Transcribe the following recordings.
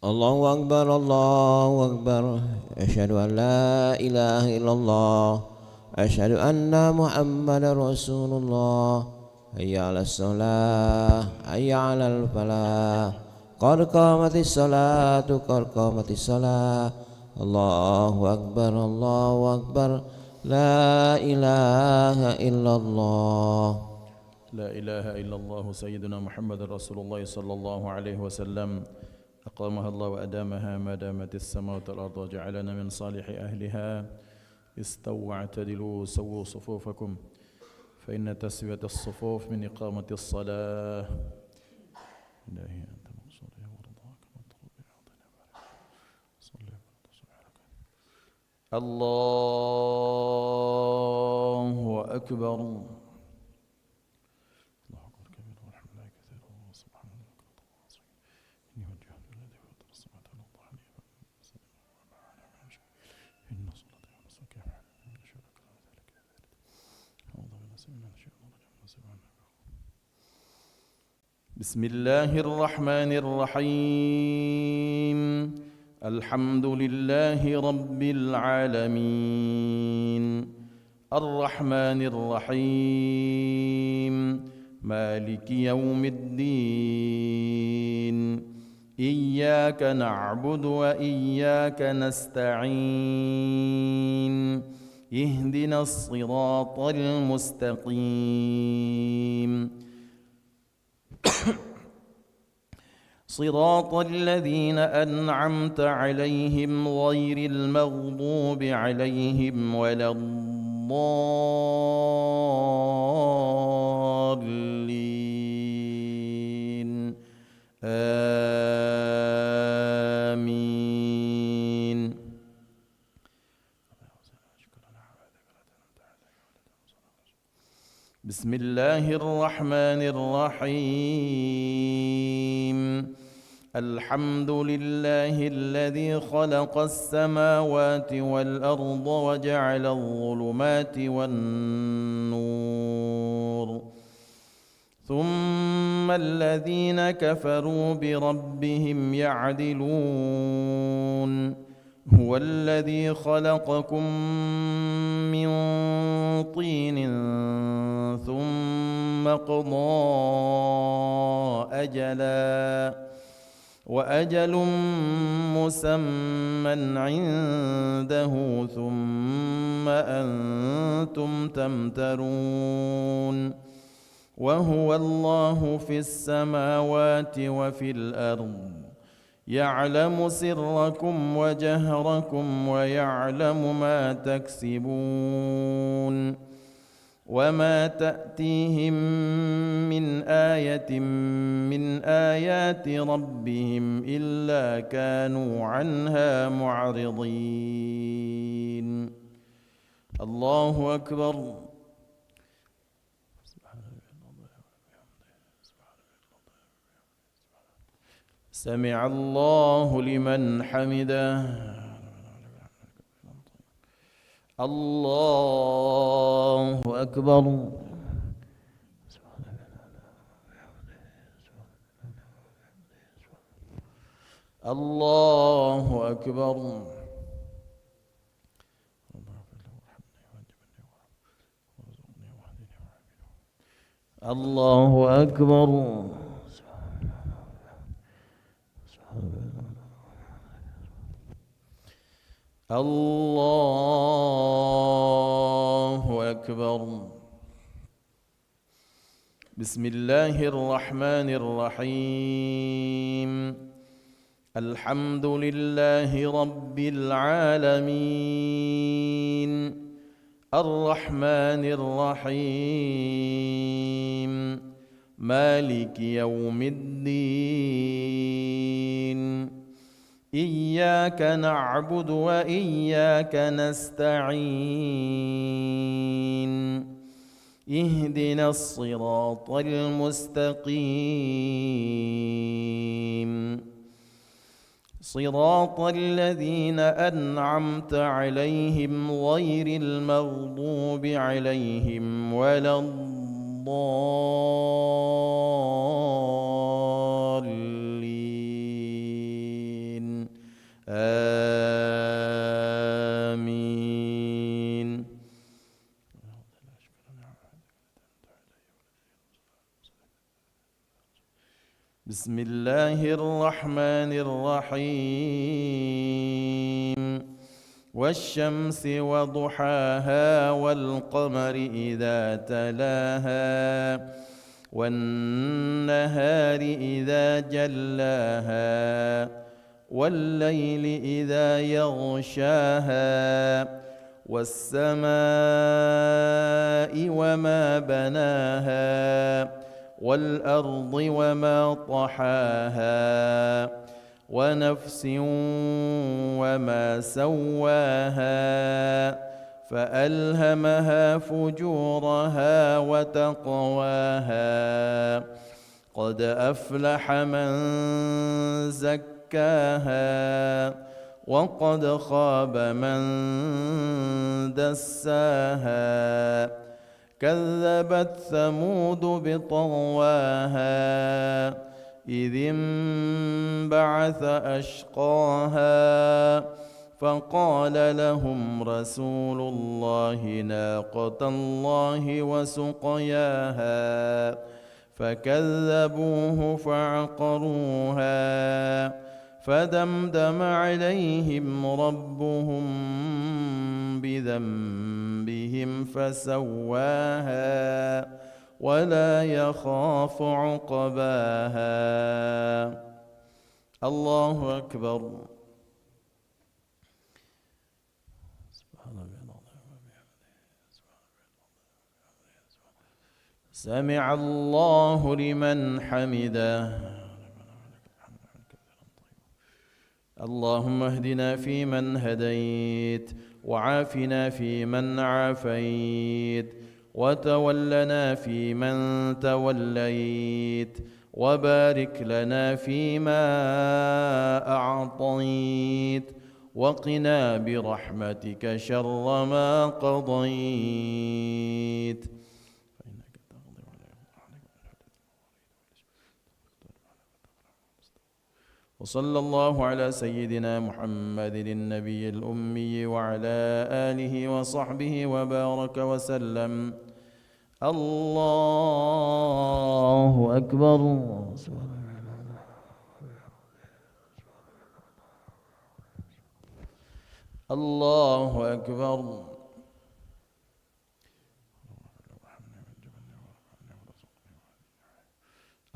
الله أكبر الله أكبر أشهد أن لا إله إلا الله أشهد أن محمدا رسول الله حي على الصلاة حي على الفلاح قد قامت الصلاة قد قامت الصلاة الله أكبر الله أكبر لا إله إلا الله لا إله إلا الله سيدنا محمد رسول الله صلى الله عليه وسلم أقامها الله وأدامها ما دامت السماوات والأرض وجعلنا من صالح أهلها استووا واعتدلوا سووا صفوفكم فإن تسوية الصفوف من إقامة الصلاة إلهي أنت مقصودي ورضاك الله أكبر بسم الله الرحمن الرحيم الحمد لله رب العالمين الرحمن الرحيم مالك يوم الدين إياك نعبد وإياك نستعين اهدنا الصراط المستقيم صراط الذين أنعمت عليهم غير المغضوب عليهم ولا الضالين آمين بسم الله الرحمن الرحيم الحمد لله الذي خلق السماوات والأرض وجعل الظلمات والنور ثم الذين كفروا بربهم يعدلون هو الذي خلقكم من طين ثم قضى أجلا وأجل مسمى عنده ثم أنتم تمترون وهو الله في السماوات وفي الأرض يعلم سركم وجهركم ويعلم ما تكسبون وما تأتيهم من آية من آيات ربهم إلا كانوا عنها معرضين الله أكبر سمع الله لمن حمده الله أكبر الله أكبر الله أكبر الله أكبر بسم الله الرحمن الرحيم الحمد لله رب العالمين الرحمن الرحيم مالك يوم الدين إياك نعبد وإياك نستعين اهدنا الصراط المستقيم صراط الذين أنعمت عليهم غير المغضوب عليهم ولا الضالين آمين. بسم الله الرحمن الرحيم. والشمس وضحاها والقمر إذا تلاها والنهار إذا جلاها والليل إذا يغشاها والسماء وما بناها والأرض وما طحاها ونفس وما سواها فألهمها فجورها وتقواها قد أفلح من زكاها وقد خاب من دساها كذبت ثمود بطغواها إذ انبعث أشقاها فقال لهم رسول الله ناقة الله وسقياها فكذبوه فعقروها فدمدم عليهم ربهم بذنبهم فسواها ولا يخاف عقباها. الله أكبر. سمع الله لمن حمده. اللهم اهدنا فيمن هديت وعافنا فيمن عافيت وتولنا فيمن توليت وبارك لنا فيما أعطيت وقنا برحمتك شر ما قضيت. وصلى الله على سيدنا محمد النبي الأمي وعلى آله وصحبه وبارك وسلم. الله أكبر. الله أكبر.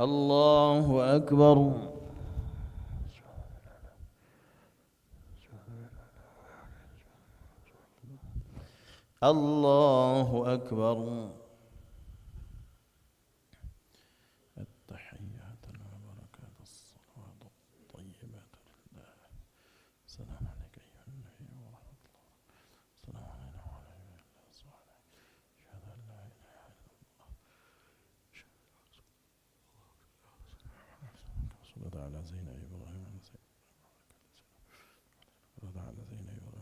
الله أكبر. الله أكبر. التحيات والبركات الصلوات الطيبات لله. السلام عليك أيها النبي ورحمة الله. السلام علينا وعلى الله الصالحين. أشهد أن لا إله إلا الله. صلى على سيدنا إبراهيم على سيدنا إبراهيم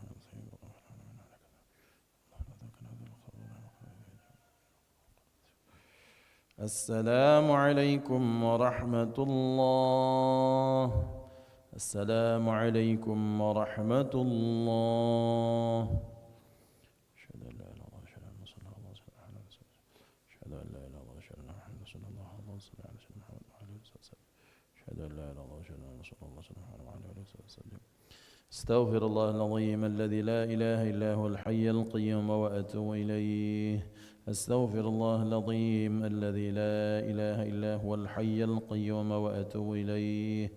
السلام عليكم ورحمة الله. السلام عليكم ورحمة الله. أشهد أن لا إله إلا الله أشهد أن محمدا رسول الله أشهد أن لا إله إلا الله أشهد أن محمدا رسول الله صلى الله عليه وسلم أشهد أن لا إله إلا الله أشهد أن رسول الله صلى الله عليه وسلم. استغفر الله العظيم الذي لا إله إلا هو الحي القيوم وأتوب إليه. أستغفر الله العظيم الذي لا إله إلا هو الحي القيوم وأتوب إليه.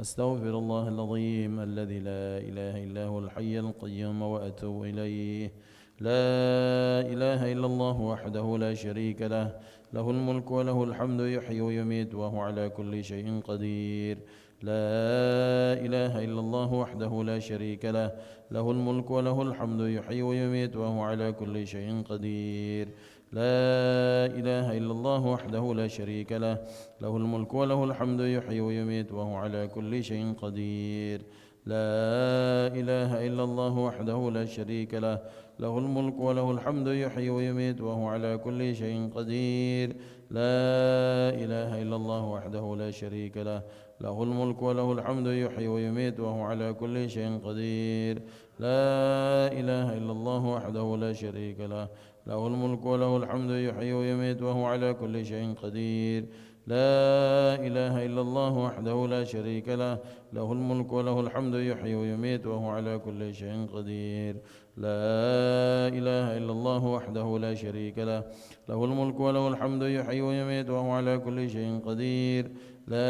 أستغفر الله العظيم الذي لا إله إلا هو الحي القيوم وأتوب إليه. لا إله إلا الله وحده لا شريك له له الملك وله الحمد يحيي ويميت وهو على كل شيء قدير. لا إله إلا الله وحده لا شريك له له الملك وله الحمد يحيي ويميت وهو على كل شيء قدير. لا إله إلا الله وحده لا شريك له له الملك وله الحمد يحيي ويميت وهو على كل شيء قدير. لا إله إلا الله وحده لا شريك له له الملك وله الحمد يحيي ويميت وهو على كل شيء قدير. لا إله إلا الله وحده لا شريك له له الملك وله الحمد يحيي ويميت وهو على كل شيء قدير. لا إله إلا الله وحده لا شريك له، له الملك وله الحمد يحيي ويميت وهو على كل شيء قدير. لا إله إلا الله وحده لا شريك له، له الملك وله الحمد يحيي ويميت وهو على كل شيء قدير. لا إله إلا الله وحده لا شريك له، له الملك وله الحمد يحيي ويميت وهو على كل شيء قدير. لا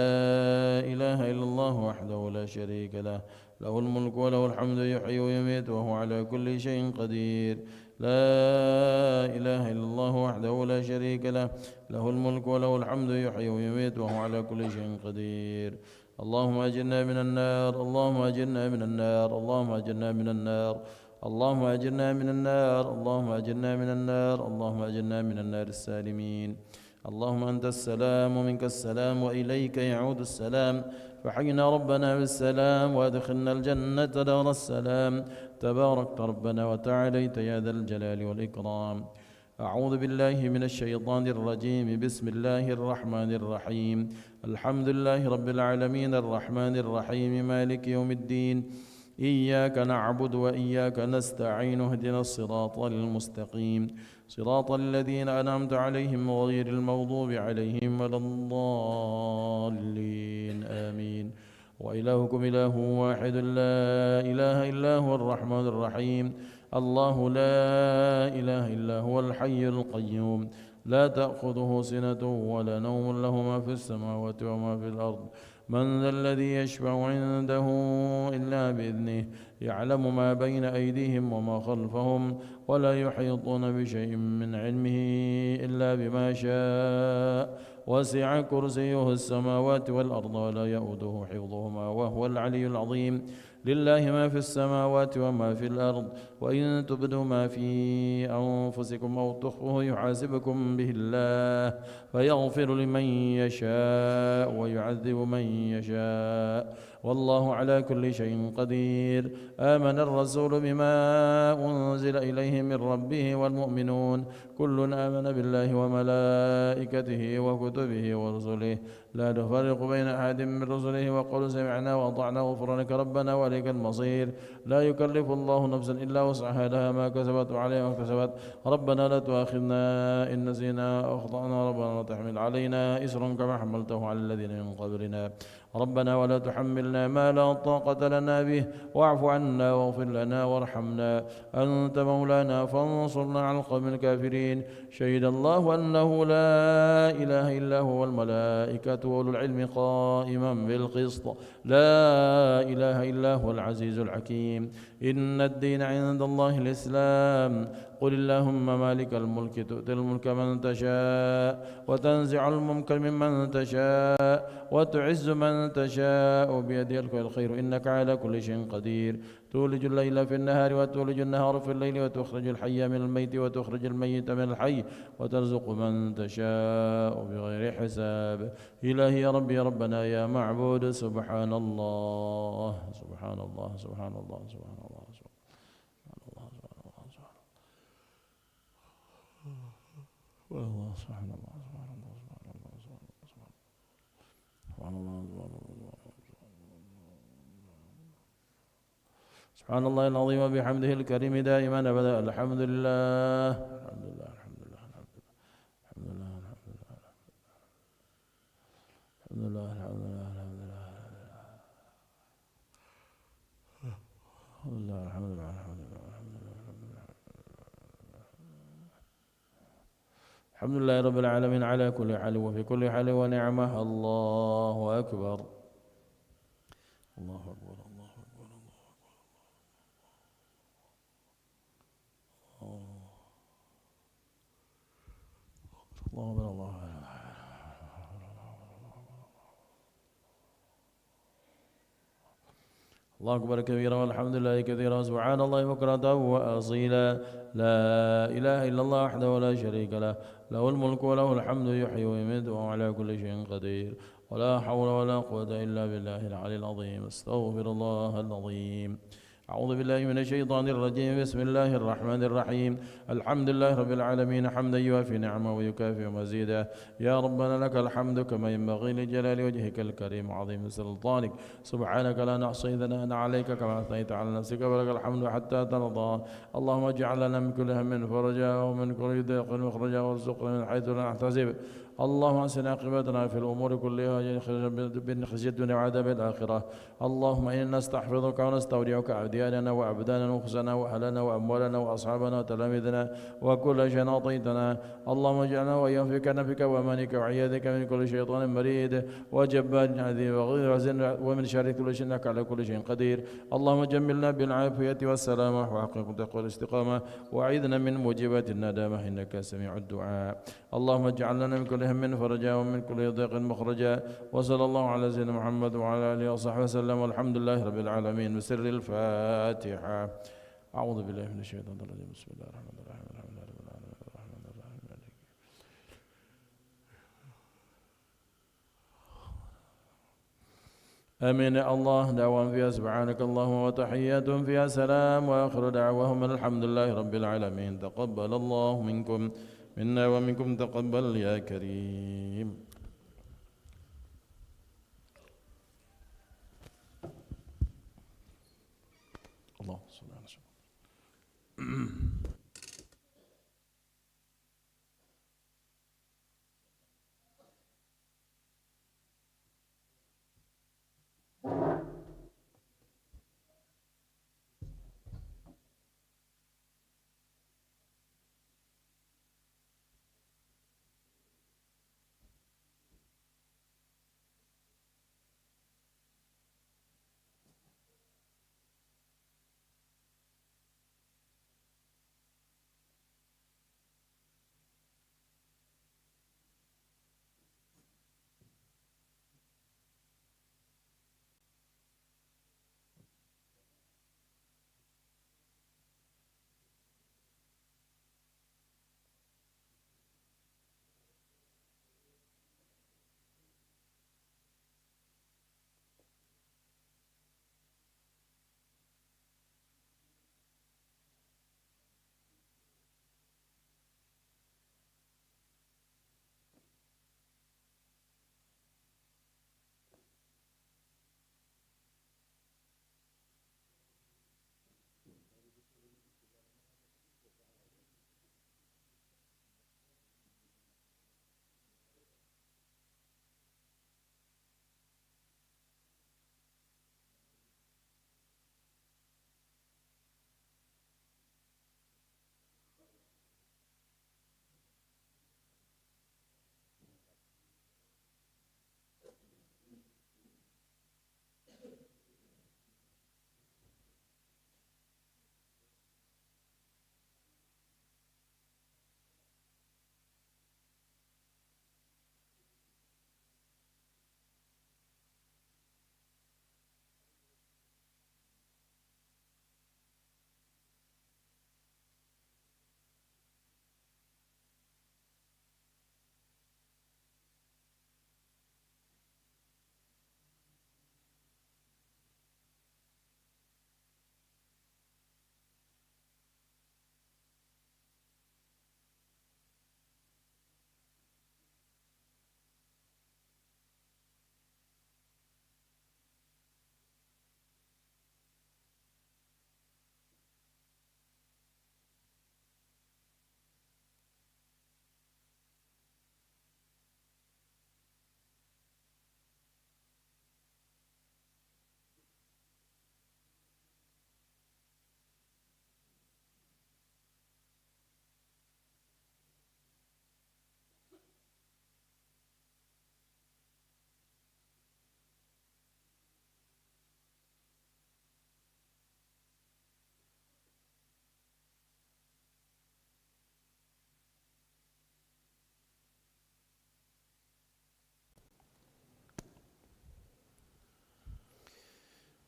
إله إلا الله وحده لا شريك له، له الملك وله الحمد يحيي ويميت وهو على كل شيء قدير. لا إله إلا الله وحده لا شريك له، له الملك وله الحمد يحيي ويميت وهو على كل شيء قدير. اللهم أجرنا من النار، اللهم أجرنا من النار، اللهم أجرنا من النار، اللهم أجرنا من النار، اللهم أجرنا من النار، اللهم أجرنا من النار السالمين. اللهم أنت السلام ومنك السلام وإليك يعود السلام، فحينا ربنا بالسلام وأدخلنا الجنة دار السلام. تباركت ربنا وتعاليت يا ذا الجلال والإكرام. أعوذ بالله من الشيطان الرجيم. بسم الله الرحمن الرحيم. الحمد لله رب العالمين الرحمن الرحيم مالك يوم الدين. إياك نعبد وإياك نستعين، اهدنا الصراط المستقيم، صراط الذين أنعمت عليهم غير المغضوب عليهم ولا الضالين، آمين. وإلهكم إله واحد لا إله إلا هو الرحمن الرحيم. الله لا إله إلا هو الحي القيوم، لا تأخذه سنة ولا نوم، له ما في السماوات وما في الأرض. من ذا الذي يشفع عنده إلا بإذنه، يعلم ما بين أيديهم وما خلفهم، ولا يحيطون بشيء من علمه إلا بما شاء. وسع كرسيه السماوات والأرض ولا يؤوده حفظهما وهو العلي العظيم. لله ما في السماوات وما في الأرض، وإن تبدوا ما في أنفسكم أو تخفوه يحاسبكم به الله، فيغفر لمن يشاء ويعذب من يشاء، والله على كل شيء قدير. آمن الرسول بما أنزل إليه من ربه والمؤمنون، كل آمن بالله وملائكته وكتبه ورسله، لا نفرق بين أحد من رسله، وقالوا سمعنا وأطعنا غفرانك ربنا وإليك المصير. لا يكلف الله نفسا إلا وسعها، لها ما كسبت وعليها ما اكتسبت. ربنا لا تؤاخذنا إن نسينا أو أخطأنا، ربنا لا تحمل علينا إصرا كما حملته على الذين من قبلنا. ربنا ولا تحملنا ما لا طاقة لنا به، واعف عنا واغفر لنا وارحمنا، أنت مولانا فانصرنا على القوم الكافرين. شهد الله أنه لا إله إلا هو والملائكة وأولو العلم قائما بالقسط، لا إله إلا هو العزيز الحكيم. إن الدين عند الله الإسلام. قل اللهم مالك الملك تؤتي الملك من تشاء، وتنزع الملك ممن تشاء، وتعز من تشاء، بيدك الخير إنك على كل شيء قدير. تولج الليل في النهار وتولج النهار في الليل، وتخرج الحي من الميت وتخرج الميت من الحي، وترزق من تشاء بغير حساب. إلهي يا ربي يا ربنا يا معبود، سبحان الله سبحان الله سبحان الله سبحان الله سبحان الله سبحان الله سبحان الله سبحان الله سبحان الله العظيم وبحمده الكريم دائما أبدا. الحمد لله الحمد لله الحمد لله الحمد لله الحمد لله الحمد لله الحمد لله الحمد لله الحمد لله الحمد لله الحمد لله الحمد لله رب العالمين على كل حال وفي كل حال ونعمه. الله أكبر الله أكبر الله أكبر الله أكبر الله أكبر. الله أكبر كبيرا والحمد لله كثيرا سبحان الله بكرة وأصيلا. لا إله إلا الله وحده لا شريك له، له الملك وله الحمد يحيي ويميت وهو على كل شيء قدير. ولا حول ولا قوة إلا بالله العلي العظيم. استغفر الله العظيم. أعوذ بالله من الشيطان الرجيم بسم الله الرحمن الرحيم الحمد لله رب العالمين حمدا يوافي نعمه ويكافئ مزيدا يا ربنا لك الحمد كما ينبغي لجلال وجهك الكريم وعظيم سلطانك سبحانك لا نحصي ثناء عليك كما أثنيت على نفسك ولك الحمد حتى ترضى اللهم اجعل لنا من كل هم فرجا ومن كل ضيق مخرجا وارزقنا من حيث لا نحتسب اللهم أحسن عاقبتنا في الأمور كلها من خزي الدنيا وعذاب الآخرة اللهم إنا نستحفظك ونستودعك أدياننا وأبداننا وخزنا وأهلنا وأموالنا وأصحابنا وتلاميذنا وكل شيء أعطيتنا اللهم اجعلنا وإياهم في كنفك وأمانك وعياذك من كل شيطان مريد وجبار عظيم وغير ومن شر كل شيء إنك على كل شيء قدير اللهم جملنا بالعافية والسلامة وحقق التقوى والاستقامة وأعذنا من موجبات الندامة إنك سميع الدعاء اللهم اجعل لنا من كل هم فرجا ومن كل ضيق مخرجا وصلى الله على سيدنا محمد وعلى آله وصحبه وسلم والحمد لله رب العالمين بسر الفاتحة أعوذ بالله من الشيطان الرجيم بسم الله الرحمن الرحيم الحمد لله رب العالمين الرحمن الرحيم مالك آمين يا الله دعواهم فيها سبحانك اللهم وتحياتهم فيها سلام وآخر دعواهم الحمد لله رب العالمين تقبل الله منكم منا ومنكم تقبل يا كريم الله صل على سيدنا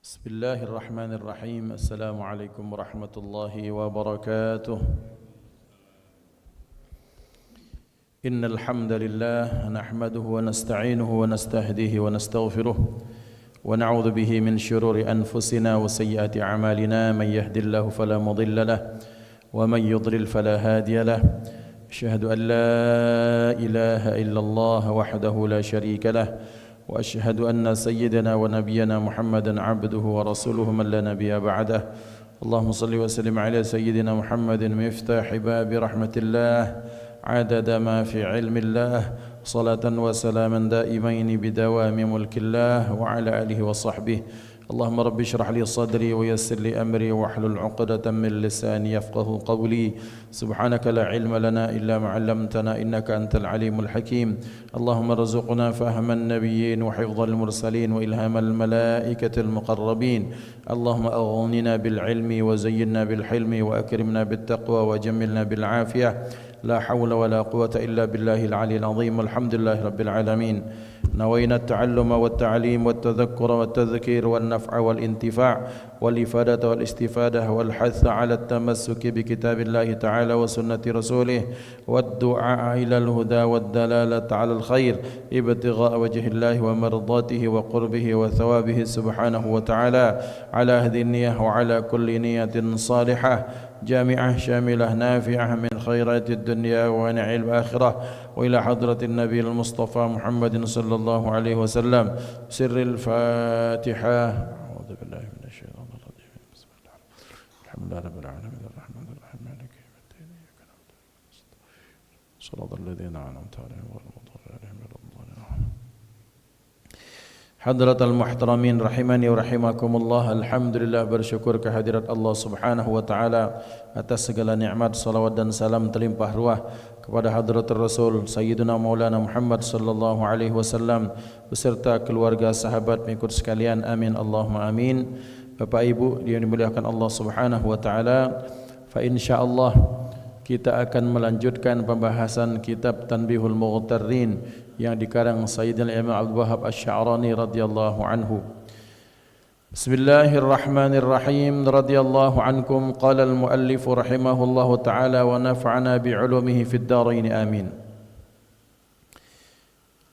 بسم الله الرحمن الرحيم السلام عليكم ورحمة الله وبركاته إن الحمد لله نحمده ونستعينه ونستهديه ونستغفره ونعوذ به من شرور أنفسنا وسيئات أعمالنا من يهد الله فلا مضل له ومن يضلل فلا هادي له أشهد أن لا إله إلا الله وحده لا شريك له وأشهد أن سيدنا ونبينا محمدا عبده ورسوله من لا نبي بعده اللهم صل وسلم على سيدنا محمد مفتاح باب رحمة الله عدد ما في علم الله صلاة وسلاما دائمين بدوام ملك الله وعلى آله وصحبه اللهم رب اشرح لي صدري ويسر لي أمري واحلل عقدة من لساني يفقه قولي سبحانك لا علم لنا إلا ما علمتنا إنك أنت العليم الحكيم اللهم ارزقنا فهم النبيين وحفظ المرسلين وإلهام الملائكة المقربين اللهم أغننا بالعلم وزينا بالحلم وأكرمنا بالتقوى وجملنا بالعافية لا حول ولا قوة إلا بالله العلي العظيم والحمد لله رب العالمين نوينا التعلم والتعليم والتذكر والتذكير والنفع والانتفاع والإفادة والاستفادة والحث على التمسك بكتاب الله تعالى وسنة رسوله والدعاء إلى الهدى والدلالة على الخير ابتغاء وجه الله ومرضاته وقربه وثوابه سبحانه وتعالى على هذه النية وعلى كل نية صالحة جامعة شاملة نافعة من خيرات الدنيا ونعيم الآخرة وإلى حضرة النبي المصطفى محمد صلى الله عليه وسلم سر الفاتحة أعوذ بالله من الشيطان الرجيم بسم الله الحمد لله رب العالمين الرحمن الرحيم مالك يوم الدين إياك نعبد وإياك نستعين صراط الذين أنعمت عليهم غير المغضوب عليهم ولا الضالين Hadratal muhtaramin rahimani wa rahimakumullah. Alhamdulillah, bersyukur kehadirat Allah Subhanahu wa taala atas segala nikmat, salawat dan salam terlimpah ruah kepada hadratul Rasul Sayyidina Maulana Muhammad sallallahu alaihi wasallam beserta keluarga, sahabat, pengikut sekalian. Amin Allahumma amin. Bapak Ibu yang dimuliakan Allah Subhanahu wa taala, fa insyaallah kita akan melanjutkan pembahasan kitab Tanbihul Mughtarrin yang dikarang Sayyidina Imam Abdul Wahhab Asy-Sya'rani radhiyallahu anhu. Bismillahirrahmanirrahim. Radhiyallahu ankum. Qala al-muallif rahimahullahu ta'ala wa nafa'ana bi'ulumihi fid dharain amin.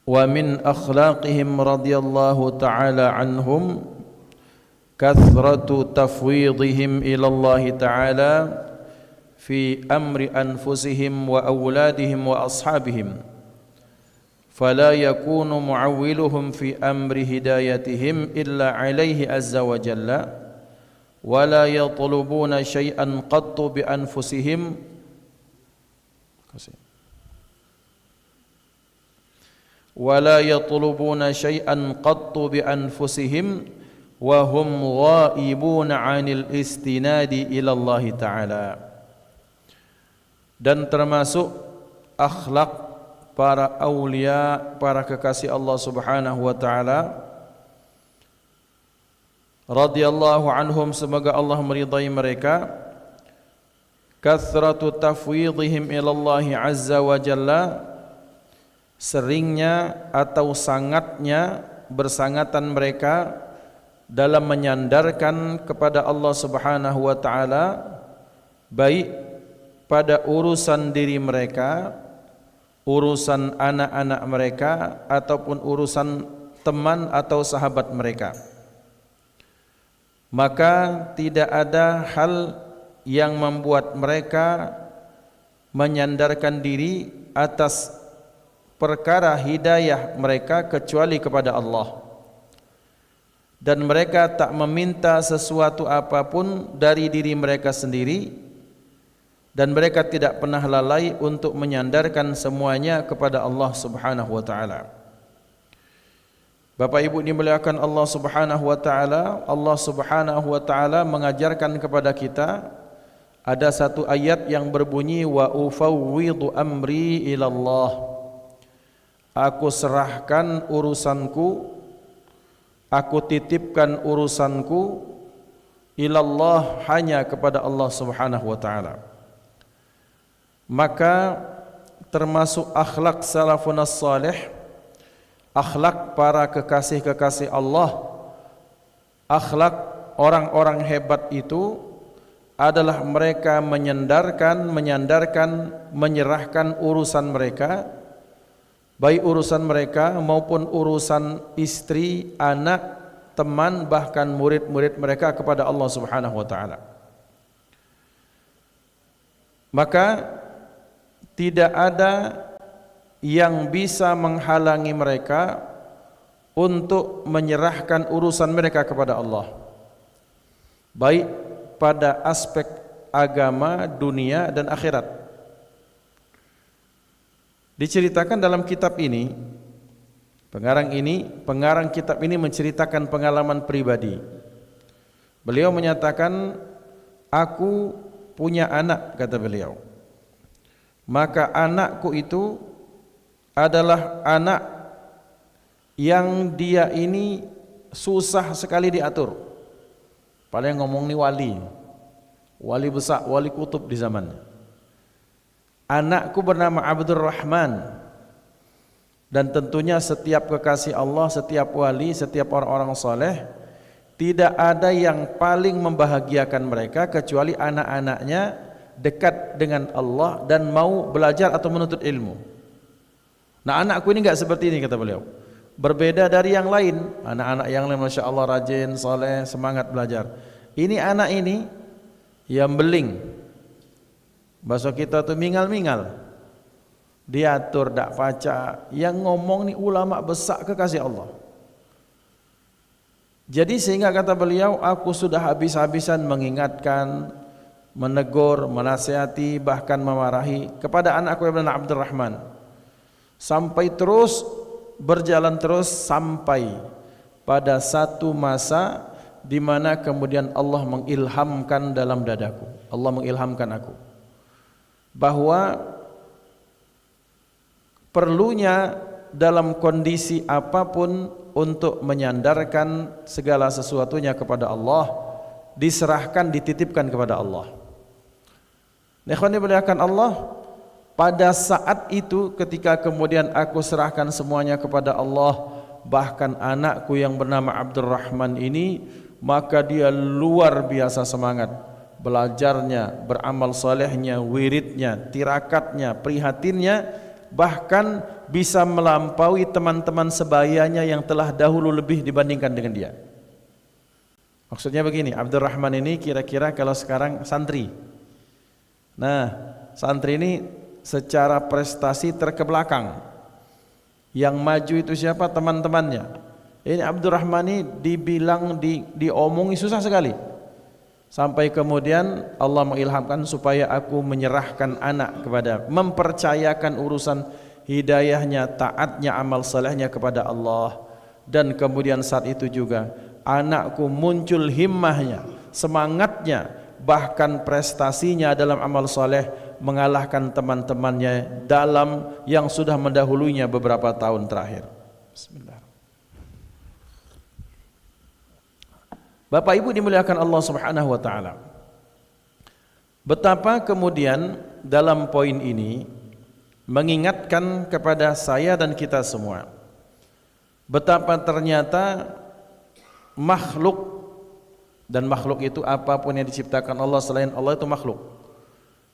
Wa min akhlaqihim radhiyallahu ta'ala anhum kathratu tafwidihim ila Allah ta'ala fi amri anfusihim wa awladihim wa ashabihim fala yakunu mu'awwiluhum fi amri hidayatihim illa alaihi azza wa jalla wa la yatlubuna syai'an qattu bi anfusihim wa la yatlubuna syai'an qattu bi anfusihim wa hum ghaibuna 'anil istinadi ila Allah ta'ala. Dan termasuk akhlak para aulia, para kekasih Allah Subhanahu wa taala radhiyallahu anhum, semoga Allah meridai mereka, kathratu tafwidihim ila Allah azza wa jalla, seringnya atau sangatnya bersangatan mereka dalam menyandarkan kepada Allah Subhanahu wa taala, baik pada urusan diri mereka, urusan anak-anak mereka, ataupun urusan teman atau sahabat mereka. Maka tidak ada hal yang membuat mereka menyandarkan diri atas perkara hidayah mereka kecuali kepada Allah. Dan mereka tak meminta sesuatu apapun dari diri mereka sendiri, dan mereka tidak pernah lalai untuk menyandarkan semuanya kepada Allah Subhanahu wa taala. Bapak Ibu dimuliakan Allah Subhanahu wa taala, Allah Subhanahu wa taala mengajarkan kepada kita, ada satu ayat yang berbunyi wa ufawwidu amri ilallah. Aku serahkan urusanku, aku titipkan urusanku ilallah, hanya kepada Allah Subhanahu wa taala. Maka termasuk akhlak salafun as-salih, akhlak para kekasih-kekasih Allah, akhlak orang-orang hebat itu adalah mereka menyandarkan, menyerahkan urusan mereka, baik urusan mereka maupun urusan istri, anak, teman, bahkan murid-murid mereka kepada Allah Subhanahu wa taala. Maka tidak ada yang bisa menghalangi mereka untuk menyerahkan urusan mereka kepada Allah, baik pada aspek agama, dunia dan akhirat. Diceritakan dalam kitab ini, pengarang kitab ini menceritakan pengalaman pribadi. Beliau menyatakan, aku punya anak, kata beliau. Maka anakku itu adalah anak yang dia ini susah sekali diatur. Paling ngomong nih wali besar, wali kutub di zamannya. Anakku bernama Abdurrahman, dan tentunya setiap kekasih Allah, setiap wali, setiap orang-orang soleh, tidak ada yang paling membahagiakan mereka kecuali anak-anaknya dekat dengan Allah dan mau belajar atau menuntut ilmu. Nah, anakku ini enggak seperti ini, kata beliau. Berbeda dari yang lain. Anak-anak yang lain Masya Allah rajin, soleh, semangat belajar. Ini anak ini yang beling, bahasa kita tuh mingal-mingal, diatur dak baca, yang ngomong nih ulama besar kekasih Allah. Jadi sehingga kata beliau, aku sudah habis-habisan mengingatkan, menegur, menasihati, bahkan memarahi kepada anakku yang bernama Abdurrahman, sampai terus berjalan terus sampai pada satu masa di mana kemudian Allah mengilhamkan dalam dadaku, Allah mengilhamkan aku bahwa perlunya dalam kondisi apapun untuk menyandarkan segala sesuatunya kepada Allah, diserahkan, dititipkan kepada Allah. Ikhwani dimuliakan Allah, pada saat itu ketika kemudian aku serahkan semuanya kepada Allah, bahkan anakku yang bernama Abdurrahman ini, maka dia luar biasa semangat belajarnya, beramal solehnya, wiridnya, tirakatnya, prihatinnya, bahkan bisa melampaui teman-teman sebayanya yang telah dahulu lebih dibandingkan dengan dia. Maksudnya begini, Abdurrahman ini kira-kira kalau sekarang santri. Nah, santri ini secara prestasi terkebelakang. Yang maju itu siapa? Teman-temannya. Ini Abdurrahman ini dibilang, diomongi susah sekali. Sampai kemudian Allah mengilhamkan supaya aku menyerahkan anak kepada, mempercayakan urusan hidayahnya, taatnya, amal salehnya kepada Allah. Dan kemudian saat itu juga anakku muncul himmahnya, semangatnya, bahkan prestasinya dalam amal saleh mengalahkan teman-temannya dalam yang sudah mendahulunya beberapa tahun terakhir. Bismillah. Bapak Ibu dimuliakan Allah Subhanahu wa taala. Betapa kemudian dalam poin ini mengingatkan kepada saya dan kita semua betapa ternyata makhluk, dan makhluk itu apapun yang diciptakan Allah selain Allah itu makhluk.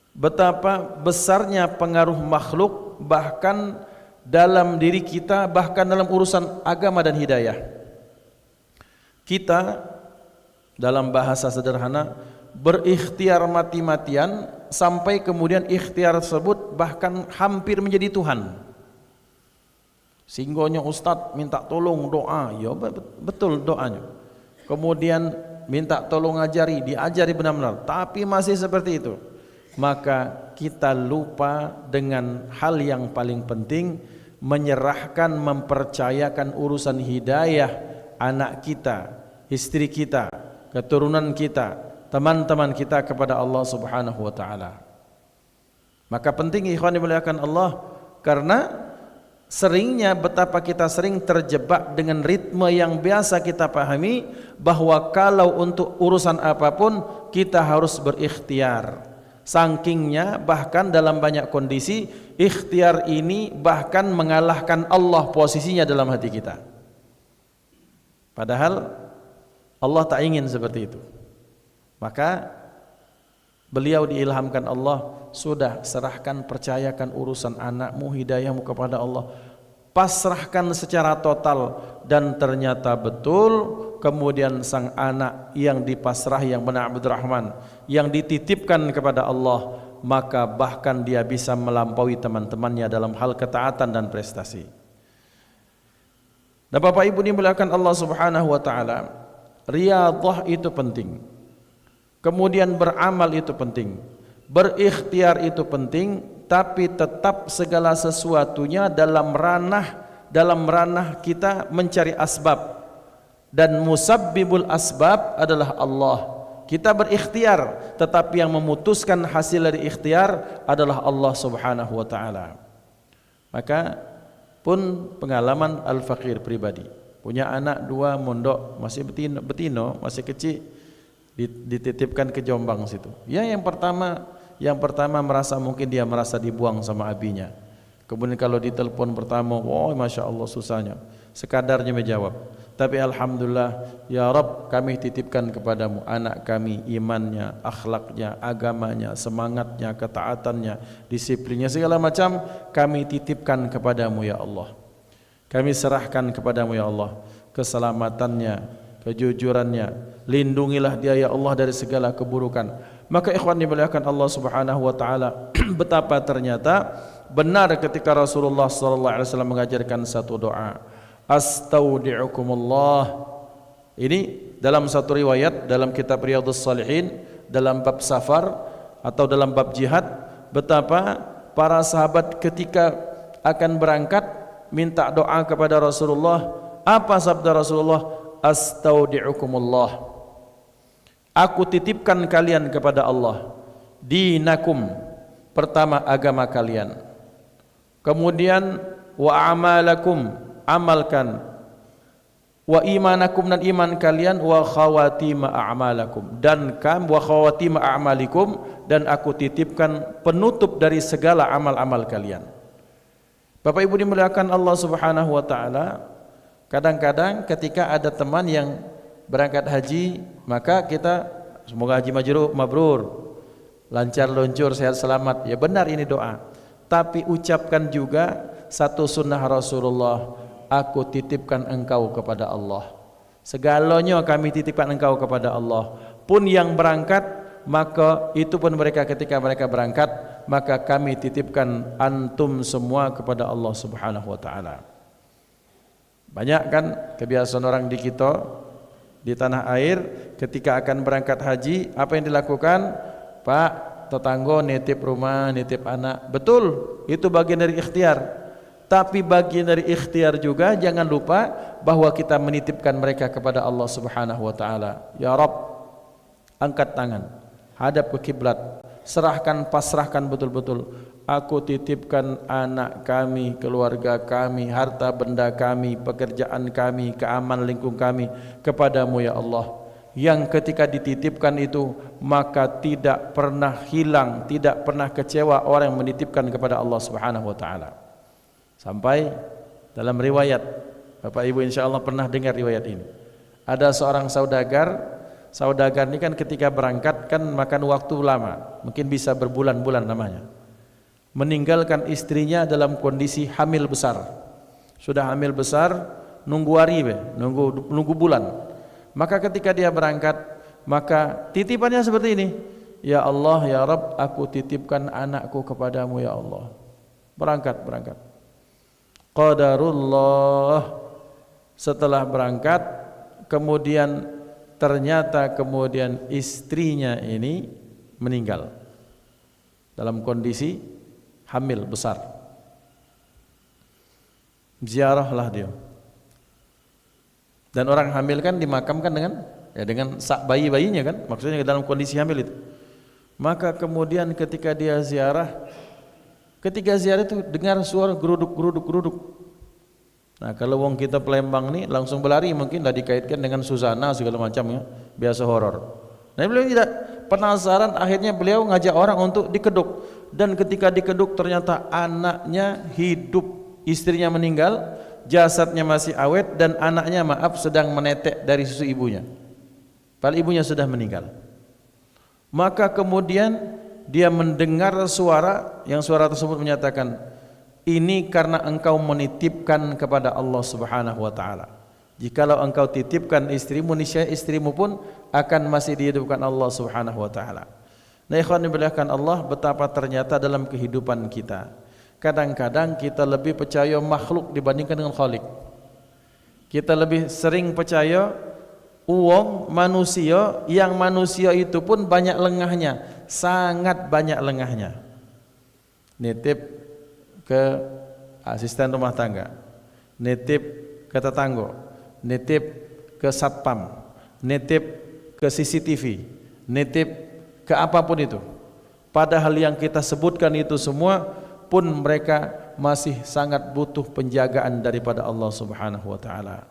Betapa besarnya pengaruh makhluk bahkan dalam diri kita, bahkan dalam urusan agama dan hidayah. Kita dalam bahasa sederhana berikhtiar mati-matian sampai kemudian ikhtiar tersebut bahkan hampir menjadi Tuhan. Singgonya Ustadz minta tolong doa, ya betul doanya. Kemudian minta tolong ajari, diajari benar-benar, tapi masih seperti itu. Maka kita lupa dengan hal yang paling penting, menyerahkan, mempercayakan urusan hidayah anak kita, istri kita, keturunan kita, teman-teman kita kepada Allah Subhanahu wa taala. Maka penting ikhwan dimuliakan Allah, karena seringnya betapa kita sering terjebak dengan ritme yang biasa kita pahami, bahwa kalau untuk urusan apapun kita harus berikhtiar. Sangkingnya bahkan dalam banyak kondisi ikhtiar ini bahkan mengalahkan Allah posisinya dalam hati kita. Padahal Allah tak ingin seperti itu. Maka beliau diilhamkan Allah, sudah serahkan, percayakan urusan anakmu, hidayahmu kepada Allah, pasrahkan secara total. Dan ternyata betul kemudian sang anak yang dipasrahi, yang benar Abdurrahman, yang dititipkan kepada Allah, maka bahkan dia bisa melampaui teman-temannya dalam hal ketaatan dan prestasi. Dan Bapak Ibu dimuliakan Allah Subhanahu wa taala, riyadhah itu penting. Kemudian beramal itu penting. Berikhtiar itu penting, tapi tetap segala sesuatunya dalam ranah kita mencari asbab. Dan musabbibul asbab adalah Allah. Kita berikhtiar, tetapi yang memutuskan hasil dari ikhtiar adalah Allah Subhanahu wa taala. Maka pun pengalaman al-fakir pribadi, punya anak 2 mondok, masih betino, masih kecil, dititipkan ke Jombang situ. Ya, yang pertama mungkin dia merasa dibuang sama abinya. Kemudian kalau ditelepon pertama, wow, masya Allah susahnya, sekadarnya menjawab. Tapi alhamdulillah, ya Rabb, kami titipkan kepadamu anak kami, imannya, akhlaknya, agamanya, semangatnya, ketaatannya, disiplinnya, segala macam kami titipkan kepadamu ya Allah. Kami serahkan kepadamu ya Allah, keselamatannya, kejujurannya, lindungilah dia ya Allah dari segala keburukan. Maka ikhwan dimuliakan Allah Subhanahu wa taala, betapa ternyata benar ketika Rasulullah sallallahu alaihi wasallam mengajarkan satu doa, astaudi'ukumullah. Ini dalam satu riwayat dalam kitab Riyadhus Shalihin, dalam bab safar atau dalam bab jihad, betapa para sahabat ketika akan berangkat minta doa kepada Rasulullah. Apa sabda Rasulullah? Astaudi'ukumullah, aku titipkan kalian kepada Allah. Dinakum, pertama agama kalian. Kemudian wa amalakum, amalkan. Wa imanakum, dan iman kalian. Wa khawatima a'malakum, dan wa khawatima a'malikum, dan aku titipkan penutup dari segala amal-amal kalian. Bapak Ibu dimuliakan Allah Subhanahu wa taala, kadang-kadang ketika ada teman yang berangkat haji, maka kita semoga haji mabrur, lancar luncur, sehat selamat. Ya benar, ini doa. Tapi ucapkan juga satu sunnah Rasulullah, aku titipkan engkau kepada Allah. Segalanya kami titipkan engkau kepada Allah. Pun yang berangkat, maka itu pun mereka ketika mereka berangkat, maka kami titipkan antum semua kepada Allah Subhanahu wa taala. Banyak kan kebiasaan orang di kita di tanah air ketika akan berangkat haji, apa yang dilakukan? Pak, tetangga nitip rumah, nitip anak. Betul, itu bagian dari ikhtiar. Tapi bagian dari ikhtiar juga jangan lupa bahwa kita menitipkan mereka kepada Allah Subhanahu wa taala. Ya Rabb, angkat tangan, hadap ke kiblat, pasrahkan betul-betul. Aku titipkan anak kami, keluarga kami, harta benda kami, pekerjaan kami, keamanan lingkungan kami kepadamu ya Allah. Yang ketika dititipkan itu, maka tidak pernah hilang, tidak pernah kecewa orang yang menitipkan kepada Allah Subhanahu wa taala. Sampai dalam riwayat, Bapak Ibu insya Allah pernah dengar riwayat ini. Ada seorang saudagar ini kan ketika berangkat kan makan waktu lama, mungkin bisa berbulan-bulan namanya. Meninggalkan istrinya dalam kondisi hamil besar. Sudah hamil besar, nunggu hari, nunggu bulan. Maka ketika dia berangkat, maka titipannya seperti ini. Ya Allah, ya Rabb, aku titipkan anakku kepadamu ya Allah. Berangkat. Qadarullah, setelah berangkat, kemudian ternyata istrinya ini meninggal dalam kondisi hamil besar. Ziarahlah dia. Dan orang hamil kan dimakamkan dengan sak bayi-bayinya kan, maksudnya dalam kondisi hamil itu. Maka kemudian ketika ziarah itu dengar suara geruduk. Nah, kalau wong kita Palembang nih langsung berlari, mungkin dah dikaitkan dengan Susana segala macam ya, biasa horor. Nah, beliau tidak penasaran, akhirnya beliau ngajak orang untuk dikeduk. Dan ketika dikeduk ternyata anaknya hidup, istrinya meninggal, jasadnya masih awet, dan anaknya sedang menetek dari susu ibunya. Padahal ibunya sudah meninggal. Maka kemudian dia mendengar suara, yang suara tersebut menyatakan, ini karena engkau menitipkan kepada Allah Subhanahu wa taala. Jikalau engkau titipkan istrimu, niscaya istrimu pun akan masih dihidupkan Allah Subhanahu wa taala. Nah, ikhwan dimuliakan Allah, betapa ternyata dalam kehidupan kita kadang-kadang kita lebih percaya makhluk dibandingkan dengan Khalik. Kita lebih sering percaya uang manusia, yang manusia itu pun banyak lengahnya, sangat banyak lengahnya. Nitip ke asisten rumah tangga, nitip ke tetangga, nitip ke satpam, nitip ke CCTV, nitip ke apapun itu. Padahal yang kita sebutkan itu semua pun mereka masih sangat butuh penjagaan daripada Allah Subhanahu wa taala.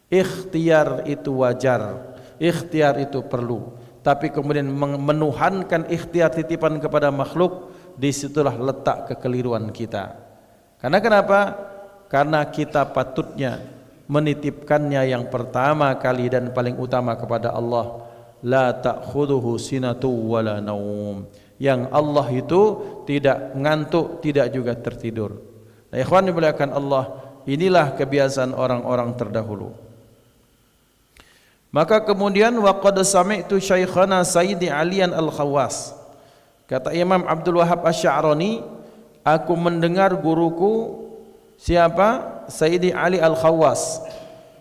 Ikhtiar itu wajar, ikhtiar itu perlu, tapi kemudian menuhankan ikhtiar titipan kepada makhluk, disitulah letak kekeliruan kita. Karena kenapa? Karena kita patutnya menitipkannya yang pertama kali dan paling utama kepada Allah. La ta'khudhuhu sinatu wala naum. Yang Allah itu tidak ngantuk, tidak juga tertidur. Nah, ikhwan dimuliakan Allah, inilah kebiasaan orang-orang terdahulu. Maka kemudian wa qad sami'tu syaikhana Sayyidi Alian Al-Khawwas. Kata Imam Abdul Wahab Asy-Sya'rani, aku mendengar guruku siapa? Sayyidi Ali Al-Khawwas.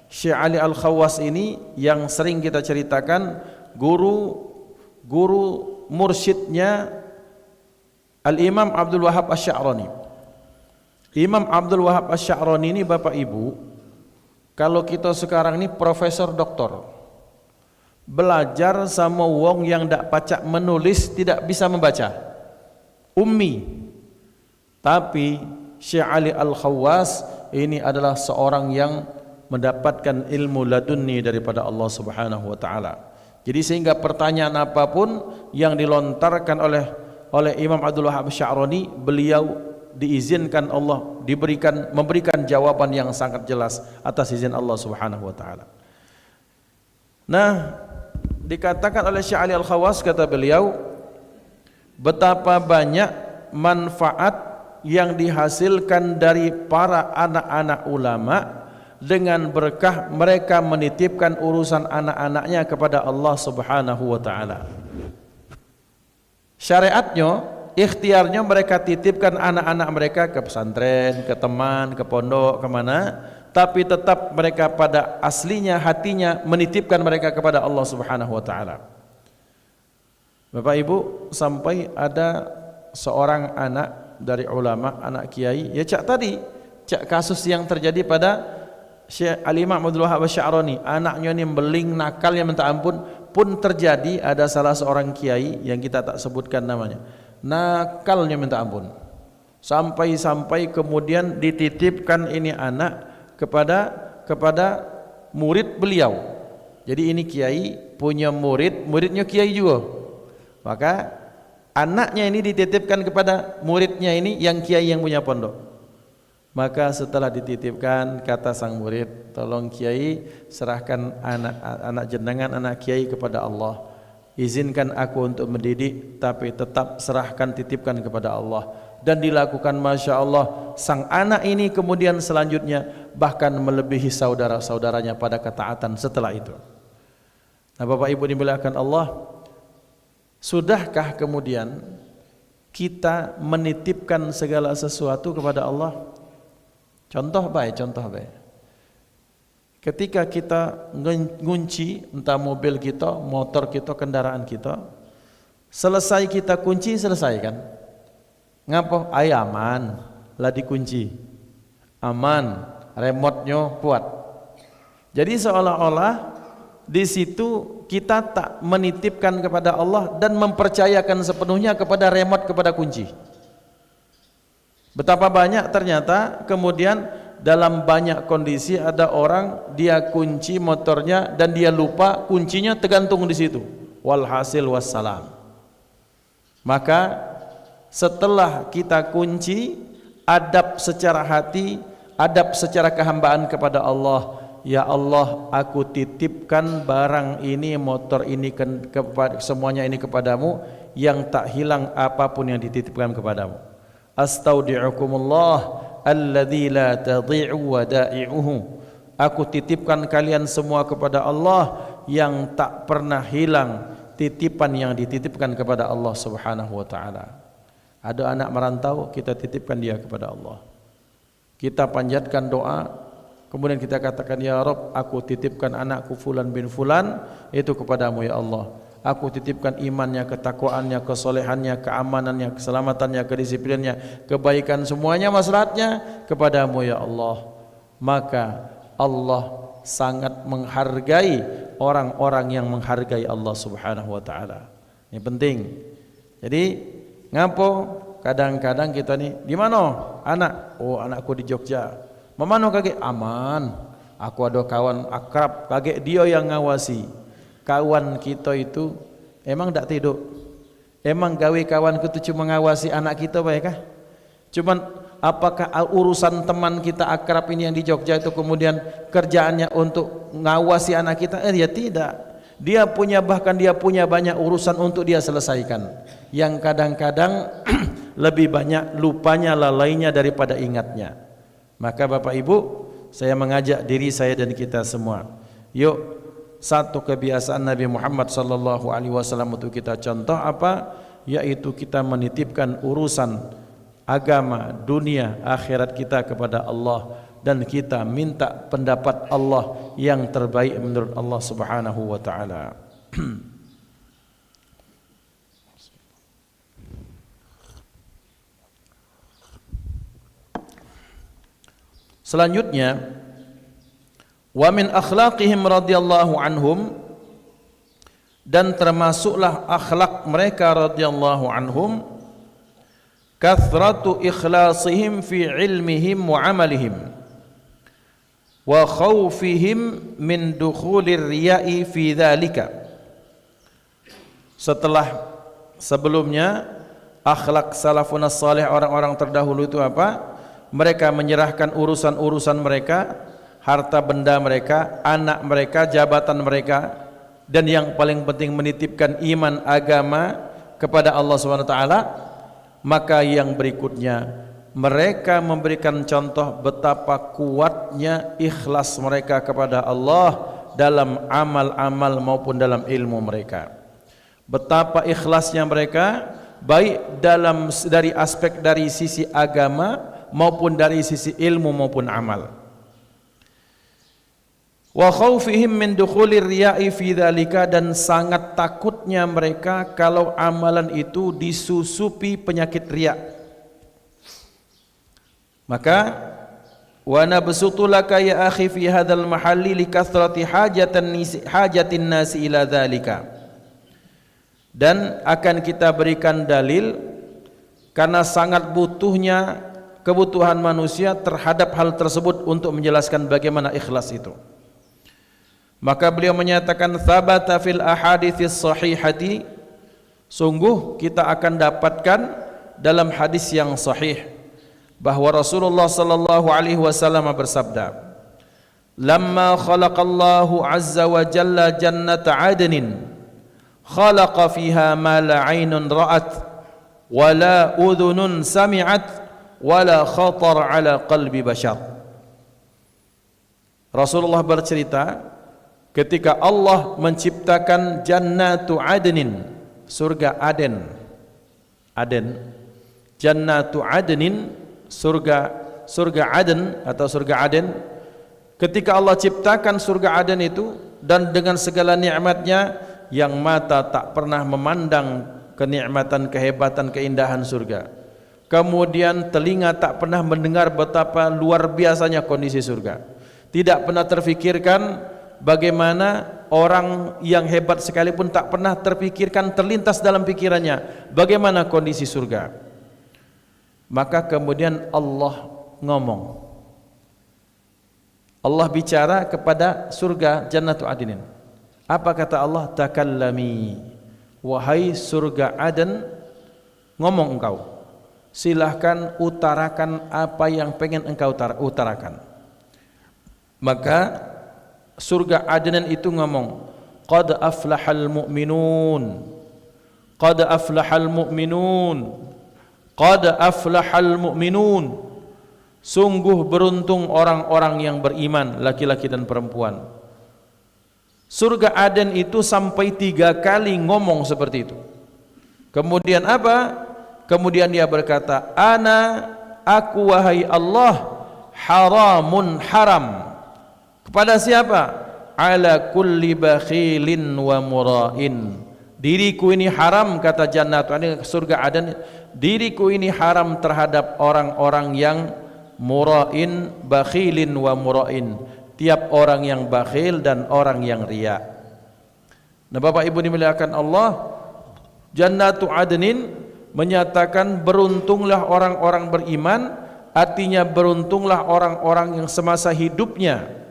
Syekh Ali Al-Khawwas ini yang sering kita ceritakan guru mursyidnya Al-Imam Abdul Wahab Asy-Sya'rani. Imam Abdul Wahab Asy-Sya'rani ini Bapak Ibu, kalau kita sekarang ini profesor doktor, belajar sama wong yang ndak pacak menulis, tidak bisa membaca, ummi. Tapi Syekh Ali Al-Khawwas ini adalah seorang yang mendapatkan ilmu ladunni daripada Allah Subhanahu wa taala. Jadi sehingga pertanyaan apapun yang dilontarkan oleh Imam Abdul Wahab Asy-Sya'rani, beliau diizinkan Allah memberikan jawaban yang sangat jelas atas izin Allah Subhanahu wa taala. Nah, dikatakan oleh Syekh Ali Al-Khawwas, kata beliau, betapa banyak manfaat yang dihasilkan dari para anak-anak ulama dengan berkah mereka menitipkan urusan anak-anaknya kepada Allah Subhanahu wa taala. Syariatnya, ikhtiarnya mereka titipkan anak-anak mereka ke pesantren, ke teman, ke pondok, kemana, tapi tetap mereka pada aslinya hatinya menitipkan mereka kepada Allah Subhanahu wa taala. Bapak Ibu, sampai ada seorang anak dari ulama, anak kiai, ya cak kasus yang terjadi pada Syekh Al-Imam Abdul Wahab Asy-Sya'rani, anaknya ini beling nakalnya minta ampun, pun terjadi ada salah seorang kiai yang kita tak sebutkan namanya, nakalnya minta ampun, sampai kemudian dititipkan ini anak kepada murid beliau. Jadi ini kiai punya muridnya kiai juga, maka anaknya ini dititipkan kepada muridnya ini yang kiai yang punya pondok. Maka setelah dititipkan, kata sang murid, tolong kiai serahkan anak jenengan, anak kiai kepada Allah. Izinkan aku untuk mendidik, tapi tetap serahkan, titipkan kepada Allah. Dan dilakukan, Masya Allah, sang anak ini kemudian selanjutnya bahkan melebihi saudara-saudaranya pada ketaatan setelah itu. Nah, Bapak Ibu dimuliakan Allah, sudahkah kemudian kita menitipkan segala sesuatu kepada Allah? Contoh baik. Ketika kita ngunci entah mobil kita, motor kita, kendaraan kita, selesai kita kunci, selesai kan? Ngapa? Aman, lah dikunci, aman, remote-nya kuat. Jadi seolah-olah di situ kita tak menitipkan kepada Allah dan mempercayakan sepenuhnya kepada remote, kepada kunci. Betapa banyak ternyata kemudian dalam banyak kondisi ada orang dia kunci motornya dan dia lupa kuncinya tergantung di situ. Walhasil wassalam. Maka setelah kita kunci, adab secara hati, adab secara kehambaan kepada Allah. Ya Allah, aku titipkan barang ini, motor ini, semuanya ini kepadamu, yang tak hilang apapun yang dititipkan kepadamu. Astaudi'ukumullah alladzi la tadhi'u wada'i'uhu. Aku titipkan kalian semua kepada Allah yang tak pernah hilang titipan yang dititipkan kepada Allah Subhanahu wa taala. Ada anak merantau, kita titipkan dia kepada Allah. Kita panjatkan doa, kemudian kita katakan, ya Rabb, aku titipkan anakku fulan bin fulan itu kepadamu ya Allah. Aku titipkan imannya, ketakwaannya, kesolehannya, keamanannya, keselamatannya, kedisiplinannya, kebaikan semuanya, maslahatnya kepadamu ya Allah. Maka Allah sangat menghargai orang-orang yang menghargai Allah Subhanahu wa taala. Ini penting. Jadi ngapo kadang-kadang kita nih, di mana anak? Oh, anakku di Jogja. Memano kage? Aman. Aku ada kawan akrab, kage dia yang ngawasi. Kawan kita itu emang tak tidur. Emang gawe kawan kita cuma ngawasi anak kita baik kah? Cuman apakah urusan teman kita akrab ini yang di Jogja itu kemudian kerjaannya untuk ngawasi anak kita? Ya tidak. Dia punya, bahkan dia punya banyak urusan untuk dia selesaikan. Yang kadang-kadang lebih banyak lupanya, lalainya daripada ingatnya. Maka Bapak Ibu, saya mengajak diri saya dan kita semua, yuk, satu kebiasaan Nabi Muhammad sallallahu alaihi wasallam untuk kita contoh apa? Yaitu kita menitipkan urusan agama, dunia, akhirat kita kepada Allah, dan kita minta pendapat Allah yang terbaik menurut Allah Subhanahu wa taala. Selanjutnya, wa min akhlaqihim radhiyallahu anhum, dan termasuklah akhlak mereka radhiyallahu anhum, kathratu ikhlasihim fi ilmihim wa amalihim wa khawfihim min dukhulir riya'i fi dhalika. Sebelumnya akhlak salafun salih, orang-orang terdahulu itu apa? Mereka menyerahkan urusan-urusan mereka, harta benda mereka, anak mereka, jabatan mereka, dan yang paling penting menitipkan iman agama kepada Allah SWT. Maka yang berikutnya, mereka memberikan contoh betapa kuatnya ikhlas mereka kepada Allah dalam amal-amal maupun dalam ilmu mereka. Betapa ikhlasnya mereka, baik dari aspek dari sisi agama maupun dari sisi ilmu maupun amal. Wa khawfihim min dukhulir riya'i fi dzalika, dan sangat takutnya mereka kalau amalan itu disusupi penyakit riya. Maka wa nabsutu laka ya akhi fi hadzal mahalli li kathrati hajatin nasi ila dzalika, dan akan kita berikan dalil karena sangat butuhnya kebutuhan manusia terhadap hal tersebut untuk menjelaskan bagaimana ikhlas itu. Maka beliau menyatakan, thabata fil ahaditsis sahihati, sungguh kita akan dapatkan dalam hadis yang sahih bahwa Rasulullah sallallahu alaihi wasallam bersabda, lamma khalaqallahu azza wa jalla jannata adnin khalaqa fiha ma la 'ainun ra'at wa la udhunun sami'at wala khatar ala qalbi bashar. Rasulullah bercerita, ketika Allah menciptakan jannatu adnin, surga Aden, jannatu adnin, surga Aden atau surga Aden. Ketika Allah ciptakan surga Aden itu, dan dengan segala nikmatnya yang mata tak pernah memandang kenikmatan, kehebatan, keindahan surga. Kemudian telinga tak pernah mendengar betapa luar biasanya kondisi surga. Tidak pernah terfikirkan bagaimana orang yang hebat sekalipun tak pernah terfikirkan, terlintas dalam pikirannya bagaimana kondisi surga. Maka kemudian Allah ngomong, Allah bicara kepada surga Jannatu Adnin. Apa kata Allah? Takallami, wahai surga Aden, ngomong engkau, silahkan utarakan apa yang pengen engkau utarakan. Maka surga Adnan itu ngomong, qad aflahal mu'minun, qad aflahal mu'minun, qad aflahal mu'minun. Sungguh beruntung orang-orang yang beriman, laki-laki dan perempuan. Surga Aden itu sampai 3 kali ngomong seperti itu. Kemudian apa? Kemudian dia berkata, aku wahai Allah, haramun haram. Kepada siapa? Ala kulli bakhilin wa mura'in. Diriku ini haram, kata Jannat, ini surga Aden, diriku ini haram terhadap orang-orang yang mura'in, bakhilin wa mura'in, tiap orang yang bakhil dan orang yang riya. Nah, Bapak Ibu dimuliakan Allah, Jannatu Adnin menyatakan beruntunglah orang-orang beriman, artinya beruntunglah orang-orang yang semasa hidupnya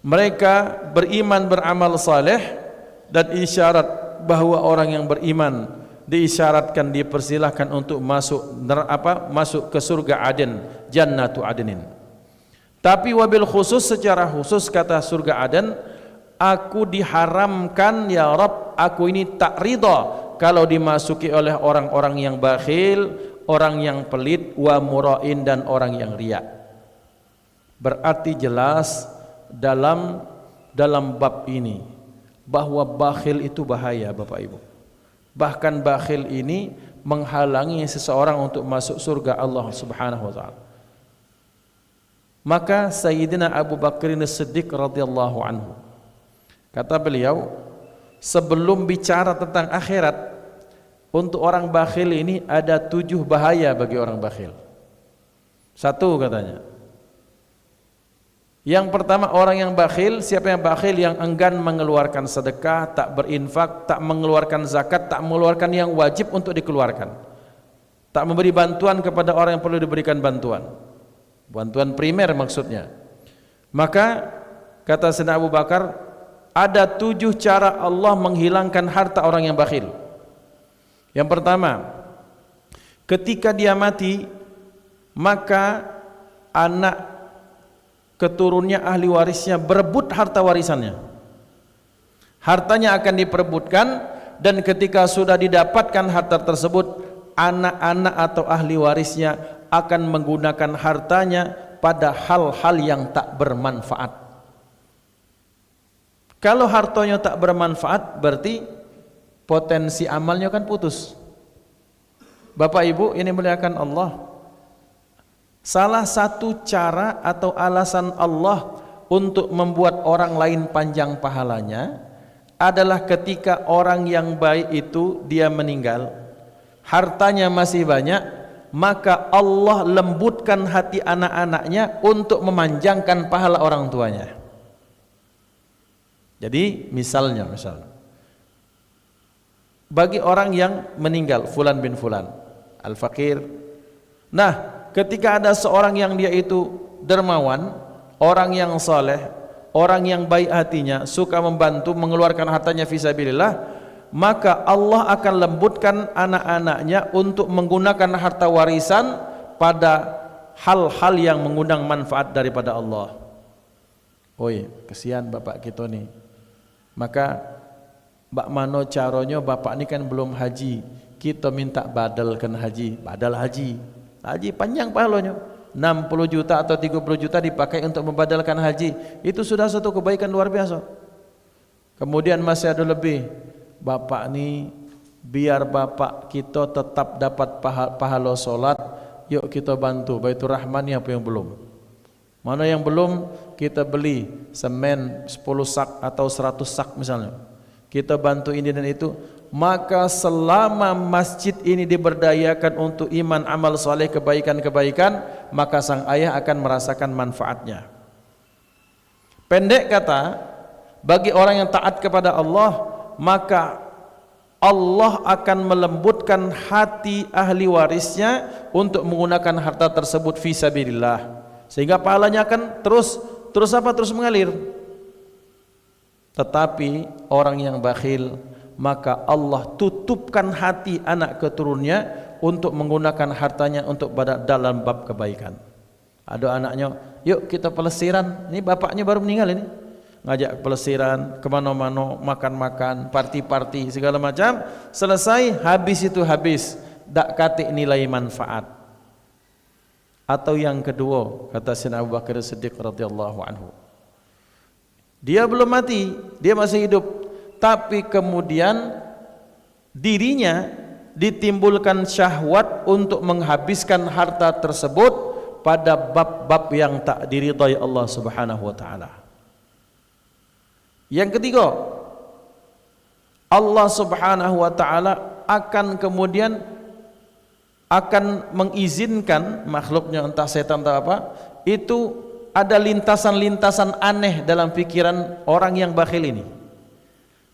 mereka beriman, beramal saleh, dan isyarat bahwa orang yang beriman diisyaratkan, dipersilahkan untuk masuk ke surga Aden, Jannatu Adnin. Tapi wabil khusus, secara khusus kata surga Aden, aku diharamkan ya Rabb, aku ini tak ridha kalau dimasuki oleh orang-orang yang bakhil, orang yang pelit, wa mura'in, dan orang yang riya. Berarti jelas dalam bab ini bahwa bakhil itu bahaya, Bapak Ibu. Bahkan bakhil ini menghalangi seseorang untuk masuk surga Allah Subhanahu wa taala. Maka Sayyidina Abu Bakr As-Siddiq radhiyallahu anhu, kata beliau, sebelum bicara tentang akhirat, untuk orang bakhil ini ada 7 bahaya bagi orang bakhil. 1 katanya, yang pertama, orang yang bakhil, siapa yang bakhil? Yang enggan mengeluarkan sedekah, tak berinfak, tak mengeluarkan zakat, tak mengeluarkan yang wajib untuk dikeluarkan, tak memberi bantuan kepada orang yang perlu diberikan bantuan, bantuan primer maksudnya. Maka kata Sayyidina Abu Bakar, ada 7 cara Allah menghilangkan harta orang yang bakhil. Yang pertama, ketika dia mati, maka anak keturunnya, ahli warisnya berebut harta warisannya. Hartanya akan diperebutkan, dan ketika sudah didapatkan harta tersebut, anak-anak atau ahli warisnya akan menggunakan hartanya pada hal-hal yang tak bermanfaat. Kalau hartanya tak bermanfaat, berarti potensi amalnya kan putus. Bapak Ibu ini muliakan Allah, salah satu cara atau alasan Allah untuk membuat orang lain panjang pahalanya adalah ketika orang yang baik itu dia meninggal, hartanya masih banyak, maka Allah lembutkan hati anak-anaknya untuk memanjangkan pahala orang tuanya. Jadi misalnya bagi orang yang meninggal, Fulan bin Fulan al-fakir, nah ketika ada seorang yang dia itu dermawan, orang yang saleh, orang yang baik hatinya, suka membantu, mengeluarkan hartanya fisabilillah, maka Allah akan lembutkan anak-anaknya untuk menggunakan harta warisan pada hal-hal yang mengundang manfaat daripada Allah. Oi, kesian bapak kita nih. Maka Mbak Mano caronyo bapak ini kan belum haji, kita minta badalkan haji, badal haji. Haji panjang pahalanya, 60 juta atau 30 juta dipakai untuk membadalkan haji, itu sudah satu kebaikan luar biasa. Kemudian masih ada lebih, bapak nih biar bapak kita tetap dapat pahala solat, yuk kita bantu Baitur Rahman. Apa yang belum? Mana yang belum, kita beli semen 10 sak atau 100 sak misalnya, kita bantu ini dan itu. Maka selama masjid ini diberdayakan untuk iman, amal soleh, kebaikan-kebaikan, maka sang ayah akan merasakan manfaatnya. Pendek kata, bagi orang yang taat kepada Allah, maka Allah akan melembutkan hati ahli warisnya untuk menggunakan harta tersebut fisabilillah, sehingga pahalanya akan terus mengalir. Tetapi orang yang bakhil, maka Allah tutupkan hati anak keturunnya untuk menggunakan hartanya untuk dalam bab kebaikan. Ada anaknya, yuk kita pelesiran, ini bapaknya baru meninggal ini, ngajak pelesiran kemana-mana, makan-makan, party-party segala macam, selesai habis itu habis, dak katik nilai manfaat. Atau yang kedua, kata Sayyidina Abu Bakar Siddiq radhiyallahu anhu, dia belum mati, dia masih hidup, tapi kemudian dirinya ditimbulkan syahwat untuk menghabiskan harta tersebut pada bab-bab yang tak diridhai Allah Subhanahu wa taala. Yang ketiga, Allah Subhanahu wa taala akan kemudian akan mengizinkan makhluknya, entah setan atau apa, itu ada lintasan-lintasan aneh dalam pikiran orang yang bakhil ini,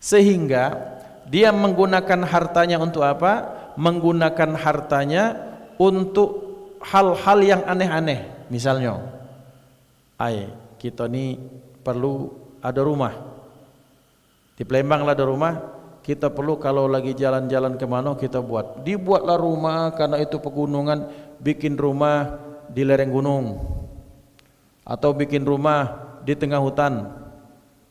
sehingga dia menggunakan hartanya untuk apa? Menggunakan hartanya untuk hal-hal yang aneh-aneh. Misalnya, kita ini perlu ada rumah di Palembang, lah ada rumah, kita perlu kalau lagi jalan-jalan kemana kita dibuatlah rumah, karena itu pegunungan, bikin rumah di lereng gunung atau bikin rumah di tengah hutan,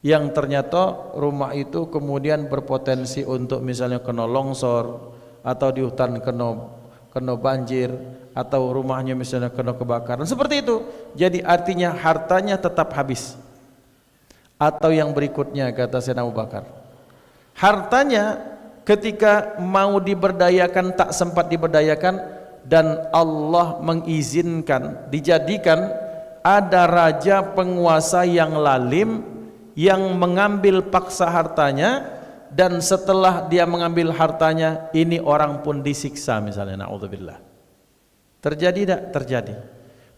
yang ternyata rumah itu kemudian berpotensi untuk misalnya kena longsor, atau di hutan kena banjir, atau rumahnya misalnya kena kebakaran, seperti itu. Jadi artinya hartanya tetap habis. Atau yang berikutnya, kata Sayyidina Abu Bakar, hartanya ketika mau diberdayakan tak sempat diberdayakan, dan Allah mengizinkan dijadikan ada raja penguasa yang lalim yang mengambil paksa hartanya, dan setelah dia mengambil hartanya ini orang pun disiksa misalnya, naudzubillah. Terjadi tak? Terjadi.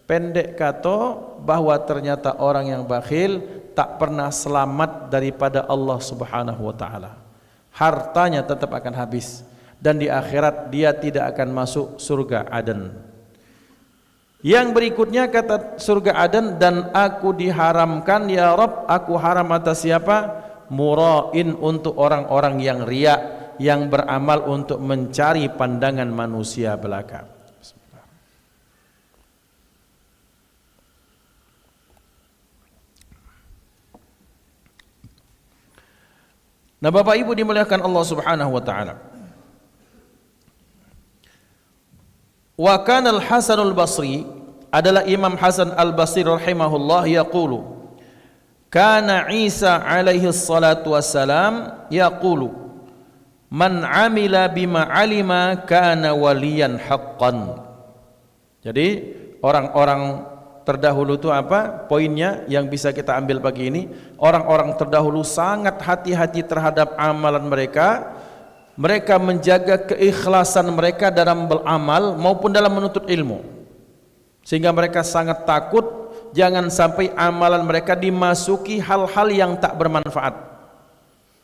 Pendek kata, bahwa ternyata orang yang bakhil tak pernah selamat daripada Allah Subhanahu wa taala. Hartanya tetap akan habis, dan di akhirat dia tidak akan masuk surga Aden. Yang berikutnya kata surga Aden, dan aku diharamkan ya Rabb, aku haram atas siapa? Mura'in, untuk orang-orang yang riya, yang beramal untuk mencari pandangan manusia belaka. Nah, Bapak Ibu dimuliakan Allah Subhanahu wa taala. Wa kana al-Hasan al-Basri, adalah Imam Hasan al-Basri rahimahullah, yaqulu, kana Isa alaihi salatu wassalam yaqulu, man amila bima alima kana waliyan haqqan. Jadi orang-orang terdahulu itu apa poinnya yang bisa kita ambil pagi ini? Orang-orang terdahulu sangat hati-hati terhadap amalan mereka. Mereka menjaga keikhlasan mereka dalam beramal maupun dalam menuntut ilmu, sehingga mereka sangat takut jangan sampai amalan mereka dimasuki hal-hal yang tak bermanfaat.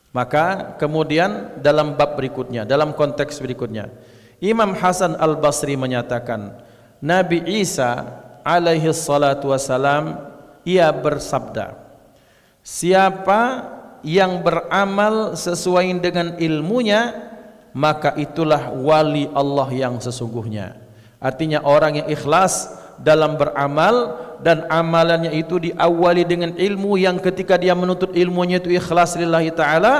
Maka kemudian dalam bab berikutnya, dalam konteks berikutnya, Imam Hasan al-Basri menyatakan, Nabi Isa alaihi salatu wassalam, ia bersabda, siapa yang beramal sesuai dengan ilmunya, maka itulah wali Allah yang sesungguhnya. Artinya orang yang ikhlas dalam beramal, dan amalannya itu diawali dengan ilmu, yang ketika dia menuntut ilmunya itu ikhlas lillahi ta'ala,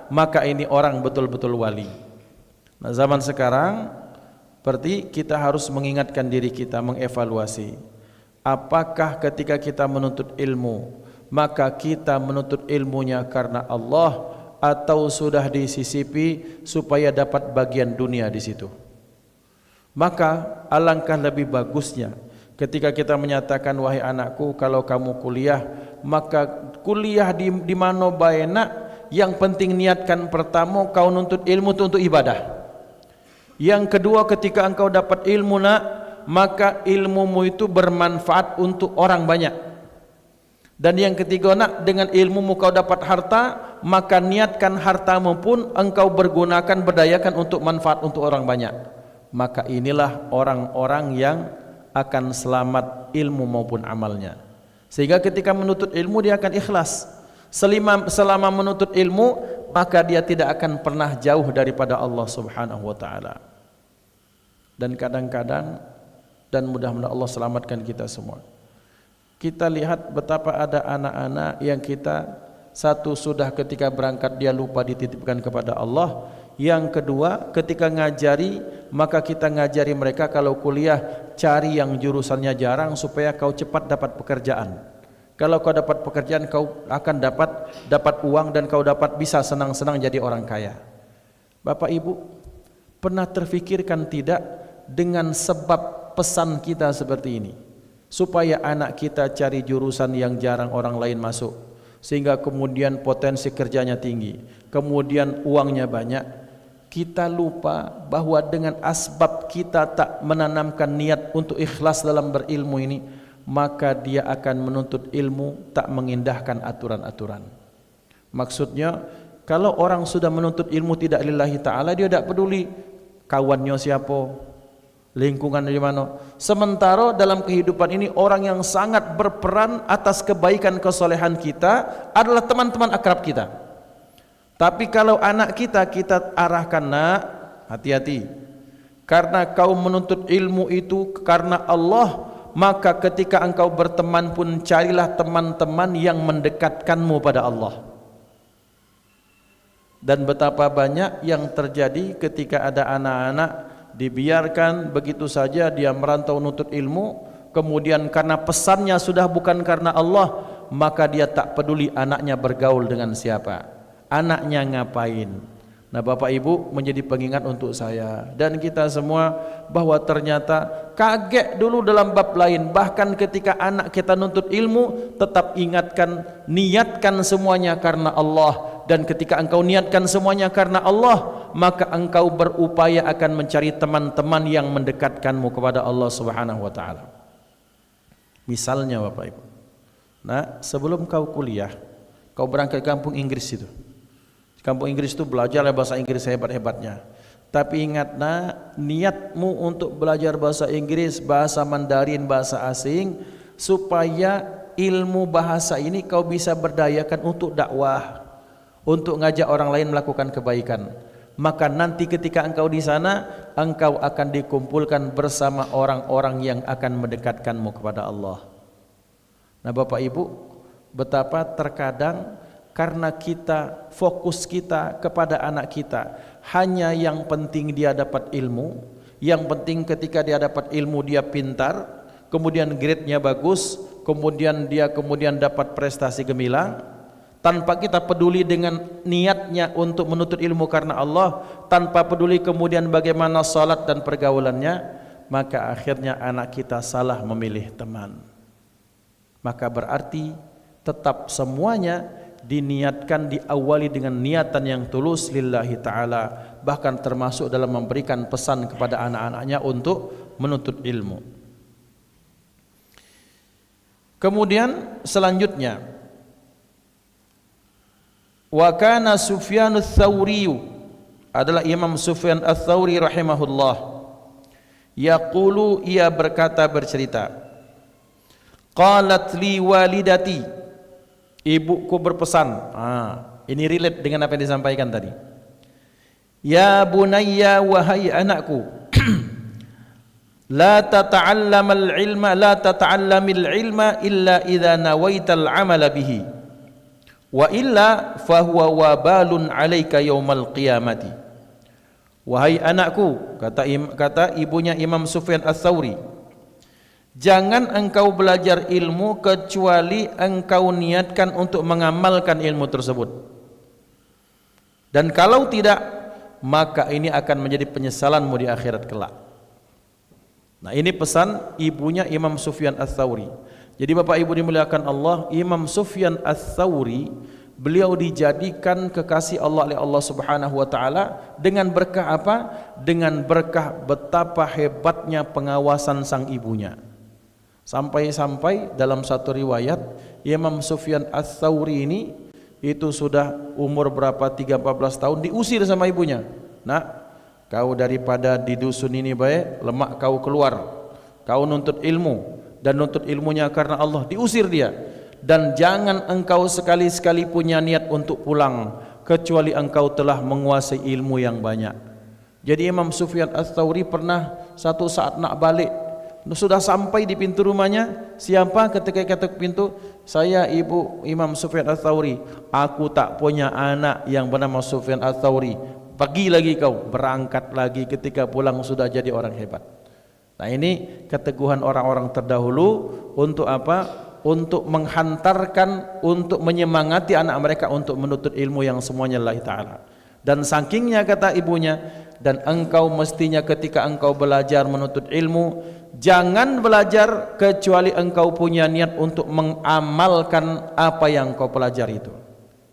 maka ini orang betul-betul wali. Nah, zaman sekarang berarti kita harus mengingatkan diri kita, mengevaluasi, apakah ketika kita menuntut ilmu, maka kita menuntut ilmunya karena Allah, atau sudah disisipi supaya dapat bagian dunia di situ. Maka alangkah lebih bagusnya ketika kita menyatakan, wahai anakku, kalau kamu kuliah, maka kuliah di mana baenak, yang penting niatkan pertama kau nuntut ilmu itu untuk ibadah. Yang kedua, ketika engkau dapat ilmu nak, maka ilmumu itu bermanfaat untuk orang banyak. Dan yang ketiga nak, dengan ilmumu kau dapat harta, maka niatkan hartamu pun engkau bergunakan, berdayakan untuk manfaat untuk orang banyak. Maka inilah orang-orang yang akan selamat ilmu maupun amalnya. Sehingga ketika menuntut ilmu dia akan ikhlas. Selama menuntut ilmu, maka dia tidak akan pernah jauh daripada Allah Subhanahu wa taala. Dan kadang-kadang, dan mudah-mudahan Allah selamatkan kita semua, kita lihat betapa ada anak-anak yang kita, satu sudah ketika berangkat dia lupa dititipkan kepada Allah, Yang kedua, ketika ngajari, maka kita ngajari mereka kalau kuliah cari yang jurusannya jarang supaya kau cepat dapat pekerjaan. Kalau kau dapat pekerjaan, kau akan dapat uang dan kau dapat bisa senang-senang jadi orang kaya. Bapak Ibu, pernah terfikirkan tidak dengan sebab pesan kita seperti ini? Supaya anak kita cari jurusan yang jarang orang lain masuk, sehingga kemudian potensi kerjanya tinggi, kemudian uangnya banyak. Kita lupa bahwa dengan asbab kita tak menanamkan niat untuk ikhlas dalam berilmu ini, maka dia akan menuntut ilmu tak mengindahkan aturan-aturan. Maksudnya, kalau orang sudah menuntut ilmu tidak lillahi ta'ala, dia tidak peduli kawannya siapa, lingkungan di mana. Sementara dalam kehidupan ini orang yang sangat berperan atas kebaikan kesolehan kita adalah teman-teman akrab kita. Tapi kalau anak kita arahkan, nak, hati-hati, karena kau menuntut ilmu itu karena Allah, maka ketika engkau berteman pun carilah teman-teman yang mendekatkanmu pada Allah. Dan betapa banyak yang terjadi ketika ada anak-anak dibiarkan begitu saja dia merantau nuntut ilmu, kemudian karena pesannya sudah bukan karena Allah, maka dia tak peduli anaknya bergaul dengan siapa, anaknya ngapain. Nah, Bapak Ibu menjadi pengingat untuk saya dan kita semua bahwa ternyata kaget dulu dalam bab lain. Bahkan ketika anak kita nuntut ilmu, tetap ingatkan, niatkan semuanya karena Allah. Dan ketika engkau niatkan semuanya karena Allah, maka engkau berupaya akan mencari teman-teman yang mendekatkanmu kepada Allah Subhanahu wa taala. Misalnya Bapak Ibu, nah, sebelum kau kuliah, kau berangkat ke kampung Inggris itu. Kampung Inggris itu belajar bahasa Inggris hebat-hebatnya. Tapi ingat, nak, niatmu untuk belajar bahasa Inggris, bahasa Mandarin, bahasa asing, supaya ilmu bahasa ini kau bisa berdayakan untuk dakwah, untuk ngajak orang lain melakukan kebaikan. Maka nanti ketika engkau di sana, engkau akan dikumpulkan bersama orang-orang yang akan mendekatkanmu kepada Allah. Nah, Bapak Ibu, betapa terkadang karena kita fokus kita kepada anak kita hanya yang penting dia dapat ilmu, yang penting ketika dia dapat ilmu dia pintar, kemudian grade-nya bagus, kemudian dia dapat prestasi gemilang, tanpa kita peduli dengan niatnya untuk menuntut ilmu karena Allah, tanpa peduli kemudian bagaimana salat dan pergaulannya, maka akhirnya anak kita salah memilih teman. Maka berarti tetap semuanya diniatkan, diawali dengan niatan yang tulus lillahi ta'ala, bahkan termasuk dalam memberikan pesan kepada anak-anaknya untuk menuntut ilmu. Kemudian selanjutnya, wa kana Sufyan ats-Tsauri, adalah Imam Sufyan ats-Tsauri rahimahullah, yaqulu, ia bercerita, qalat li walidati, ibuku berpesan. Ini relate dengan apa yang disampaikan tadi. Ya bunayya, wahai anakku, la tata'allamil ilma illa idza nawaital amala bihi, wa illa fahuwa wabalun 'alaika yaumal qiyamati. Wahai anakku, kata ibunya Imam Sufyan ats-Tsauri, jangan engkau belajar ilmu kecuali engkau niatkan untuk mengamalkan ilmu tersebut. Dan kalau tidak, maka ini akan menjadi penyesalanmu di akhirat kelak. Nah, ini pesan ibunya Imam Sufyan ats-Tsauri. Jadi Bapak Ibu dimuliakan Allah, Imam Sufyan ats-Tsauri, beliau dijadikan kekasih Allah oleh Allah Subhanahu wa taala dengan berkah apa? Dengan berkah betapa hebatnya pengawasan sang ibunya. Sampai-sampai dalam satu riwayat, Imam Sufyan ats-Tsauri ini itu sudah umur berapa, 13-14 tahun, diusir sama ibunya. Nak, kau daripada di dusun ini baik, lemak kau keluar, kau nuntut ilmu, dan nuntut ilmunya karena Allah, diusir dia. Dan jangan engkau sekali-sekali punya niat untuk pulang kecuali engkau telah menguasai ilmu yang banyak. Jadi Imam Sufyan ats-Tsauri pernah satu saat nak balik, sudah sampai di pintu rumahnya. Siapa ketika ketuk pintu? Saya ibu Imam Sufyan ats-Tsauri. Aku tak punya anak yang bernama Sufyan ats-Tsauri. pergi lagi kau, berangkat lagi, ketika pulang sudah jadi orang hebat. Nah ini keteguhan orang-orang terdahulu untuk apa? Untuk menghantarkan, untuk menyemangati anak mereka untuk menuntut ilmu yang semuanya lillahi ta'ala. Dan sakingnya kata ibunya, dan engkau mestinya ketika engkau belajar menuntut ilmu, jangan belajar kecuali engkau punya niat untuk mengamalkan apa yang kau pelajari itu.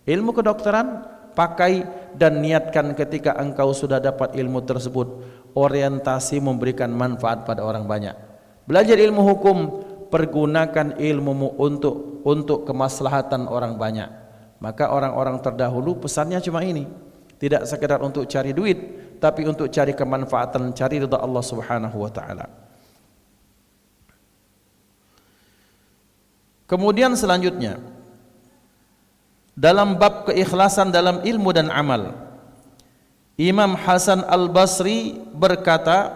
Ilmu kedokteran, pakai dan niatkan ketika engkau sudah dapat ilmu tersebut, orientasi memberikan manfaat pada orang banyak. Belajar ilmu hukum, pergunakan ilmumu untuk kemaslahatan orang banyak. Maka orang-orang terdahulu pesannya cuma ini, tidak sekedar untuk cari duit, tapi untuk cari kemanfaatan, cari ridha Allah Subhanahu wa taala. Kemudian selanjutnya, dalam bab keikhlasan dalam ilmu dan amal, Imam Hasan Al-Basri berkata,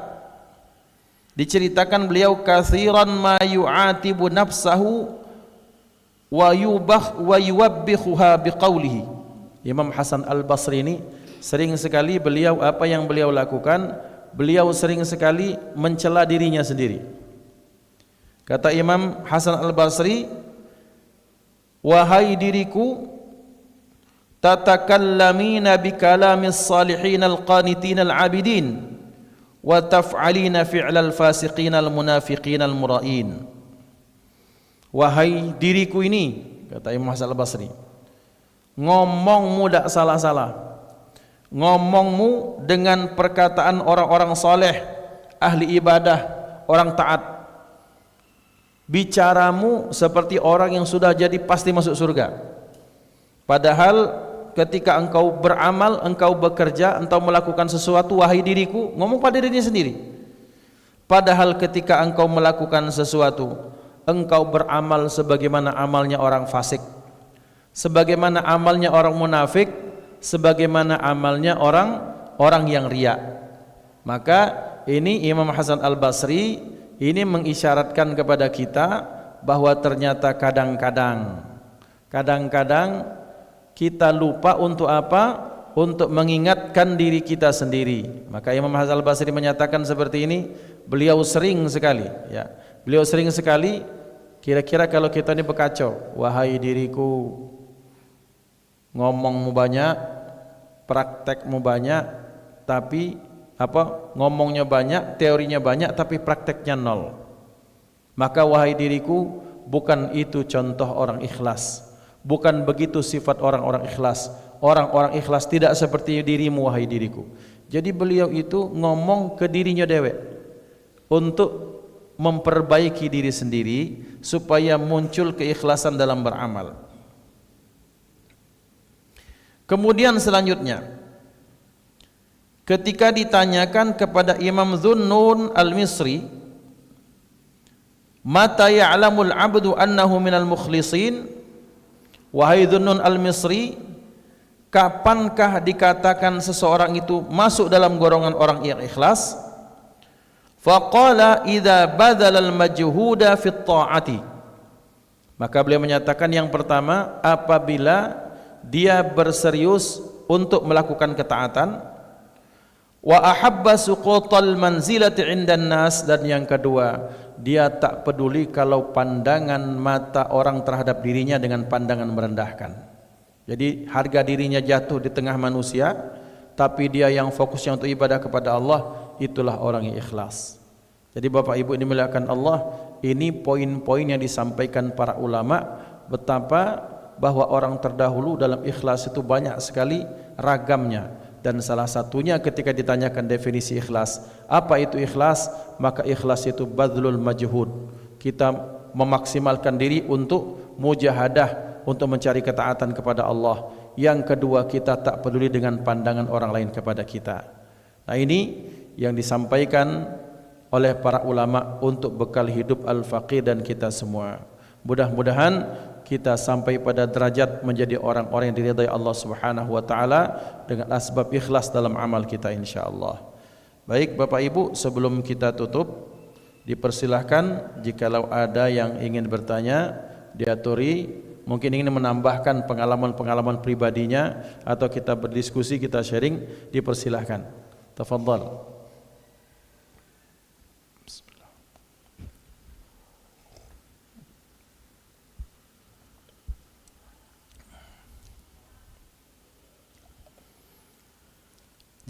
diceritakan beliau, katsiran ma yu'atibu nafsahu wa yuwabbihuha biqaulihi. Imam Hasan Al-Basri ini sering sekali beliau, apa yang beliau lakukan, beliau sering sekali mencela dirinya sendiri. Kata Imam Hasan Al-Basri, wahai diriku, tatakallamina bikalamis salihin al-qanitin al-abidin wa taf'alina fi'lal fasiqin al-munafiqin al-mura'in. Wahai diriku ini, kata Imam Hasan Al-Basri, ngomongmu tak salah-salah, ngomongmu dengan perkataan orang-orang soleh, ahli ibadah, orang taat, bicaramu seperti orang yang sudah jadi pasti masuk surga. Padahal ketika engkau beramal, engkau bekerja, engkau melakukan sesuatu, wahai diriku, ngomong pada dirinya sendiri. Padahal ketika engkau melakukan sesuatu, engkau beramal sebagaimana amalnya orang fasik, sebagaimana amalnya orang munafik, sebagaimana amalnya orang yang riya. Maka ini Imam Hasan Al-Basri ini mengisyaratkan kepada kita bahwa ternyata kadang-kadang kita lupa untuk apa? Untuk mengingatkan diri kita sendiri. Maka Imam Hasan Al-Basri menyatakan seperti ini, beliau sering sekali, ya, beliau sering sekali, kira-kira kalau kita ini berkacau, wahai diriku, ngomongmu banyak, praktekmu banyak, tapi apa? Ngomongnya banyak, teorinya banyak, tapi prakteknya nol. Maka wahai diriku, bukan itu contoh orang ikhlas. Bukan begitu sifat orang-orang ikhlas. Orang-orang ikhlas tidak seperti dirimu, wahai diriku. Jadi beliau itu ngomong ke dirinya dewek untuk memperbaiki diri sendiri supaya muncul keikhlasan dalam beramal. Kemudian selanjutnya, ketika ditanyakan kepada Imam Dhunnun Al-Misri, mata ya'lamul abdu annahu minal mukhlisin, wahai Dhunnun Al-Misri, kapankah dikatakan seseorang itu masuk dalam golongan orang yang ikhlas? Faqala idza badalal majhuda fit ta'ati. Maka beliau menyatakan yang pertama, apabila dia berserius untuk melakukan ketaatan, wa ahabba suqutal manzilati 'indan nas, dan yang kedua, dia tak peduli kalau pandangan mata orang terhadap dirinya dengan pandangan merendahkan. Jadi harga dirinya jatuh di tengah manusia, tapi dia yang fokusnya untuk ibadah kepada Allah, itulah orang yang ikhlas. Jadi Bapak Ibu ini dimuliakan Allah, ini poin-poin yang disampaikan para ulama, betapa bahwa orang terdahulu dalam ikhlas itu banyak sekali ragamnya. Dan salah satunya ketika ditanyakan definisi ikhlas, apa itu ikhlas? Maka ikhlas itu badlul majhud, kita memaksimalkan diri untuk mujahadah, untuk mencari ketaatan kepada Allah. Yang kedua, kita tak peduli dengan pandangan orang lain kepada kita. Nah ini yang disampaikan oleh para ulama untuk bekal hidup al-faqih dan kita semua. Mudah-mudahan kita sampai pada derajat menjadi orang-orang yang diridai Allah Subhanahu wa taala dengan asbab ikhlas dalam amal kita insyaallah. Baik Bapak Ibu, sebelum kita tutup, dipersilahkan jikalau ada yang ingin bertanya, diaturi mungkin ingin menambahkan pengalaman-pengalaman pribadinya atau kita berdiskusi, kita sharing, dipersilahkan. Tafadhal.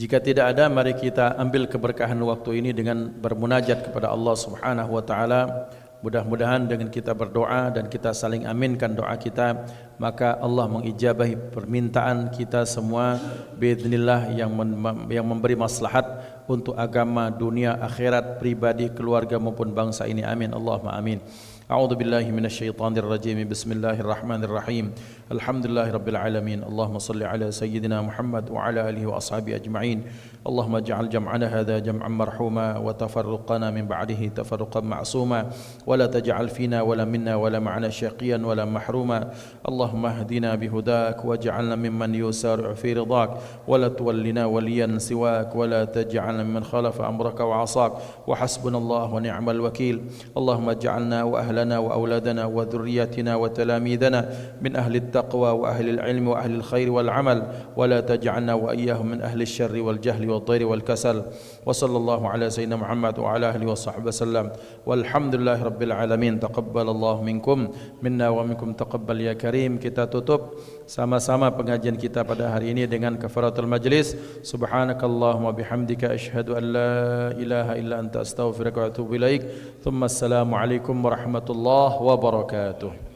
Jika tidak ada, mari kita ambil keberkahan waktu ini dengan bermunajat kepada Allah Subhanahu wa taala. Mudah-mudahan dengan kita berdoa dan kita saling aminkan doa kita, maka Allah mengijabahi permintaan kita semua biidznillah yang memberi maslahat untuk agama, dunia, akhirat, pribadi, keluarga maupun bangsa ini. Amin. Allahumma amin. A'udzu billahi minasyaitonir rajim. Bismillahirrahmanirrahim. Alhamdulillahirabbil alamin. Allahumma shalli ala sayyidina Muhammad wa ala alihi wa ashabihi ajma'in. Allahumma ij'al jam'ana hadha jam'an marhuma wa tafarruqana min ba'dihi tafarruqan ma'suma wa la taj'al fina wa la minna wa la ma'ana syaqiyan wa la mahruma. Allahumma ihdina bihudak waj'alna mimman yusari'u fi ridak wa la tuwallina waliyan siwak wa la taj'alna mimman khalafa amraka wa 'asak wa hasbunallahu wa ni'mal wakeel. Allahumma ij'alna wa ahlana wa auladana wa dhurriyyatina wa talamidana min ahli at-taqwa wa ahli al-'ilm wa ahli al-khair wal 'amal wa la taj'alna wa iyyahum min ahli asy-syarri wal jahli والضير والكسل وصلى الله على سيدنا محمد وعلى آله وصحبه وسلم والحمد لله رب العالمين. تقبل الله منكم منا ومنكم تقبل ya karim. Kita tutup sama-sama pengajian kita pada hari ini dengan kafaratul majlis. Subhanakallahumma bihamdika asyhadu an la ilaha illa anta astaghfiruka wa atubu ilaik. Thumma assalamu alaikum warahmatullahi wabarakatuh.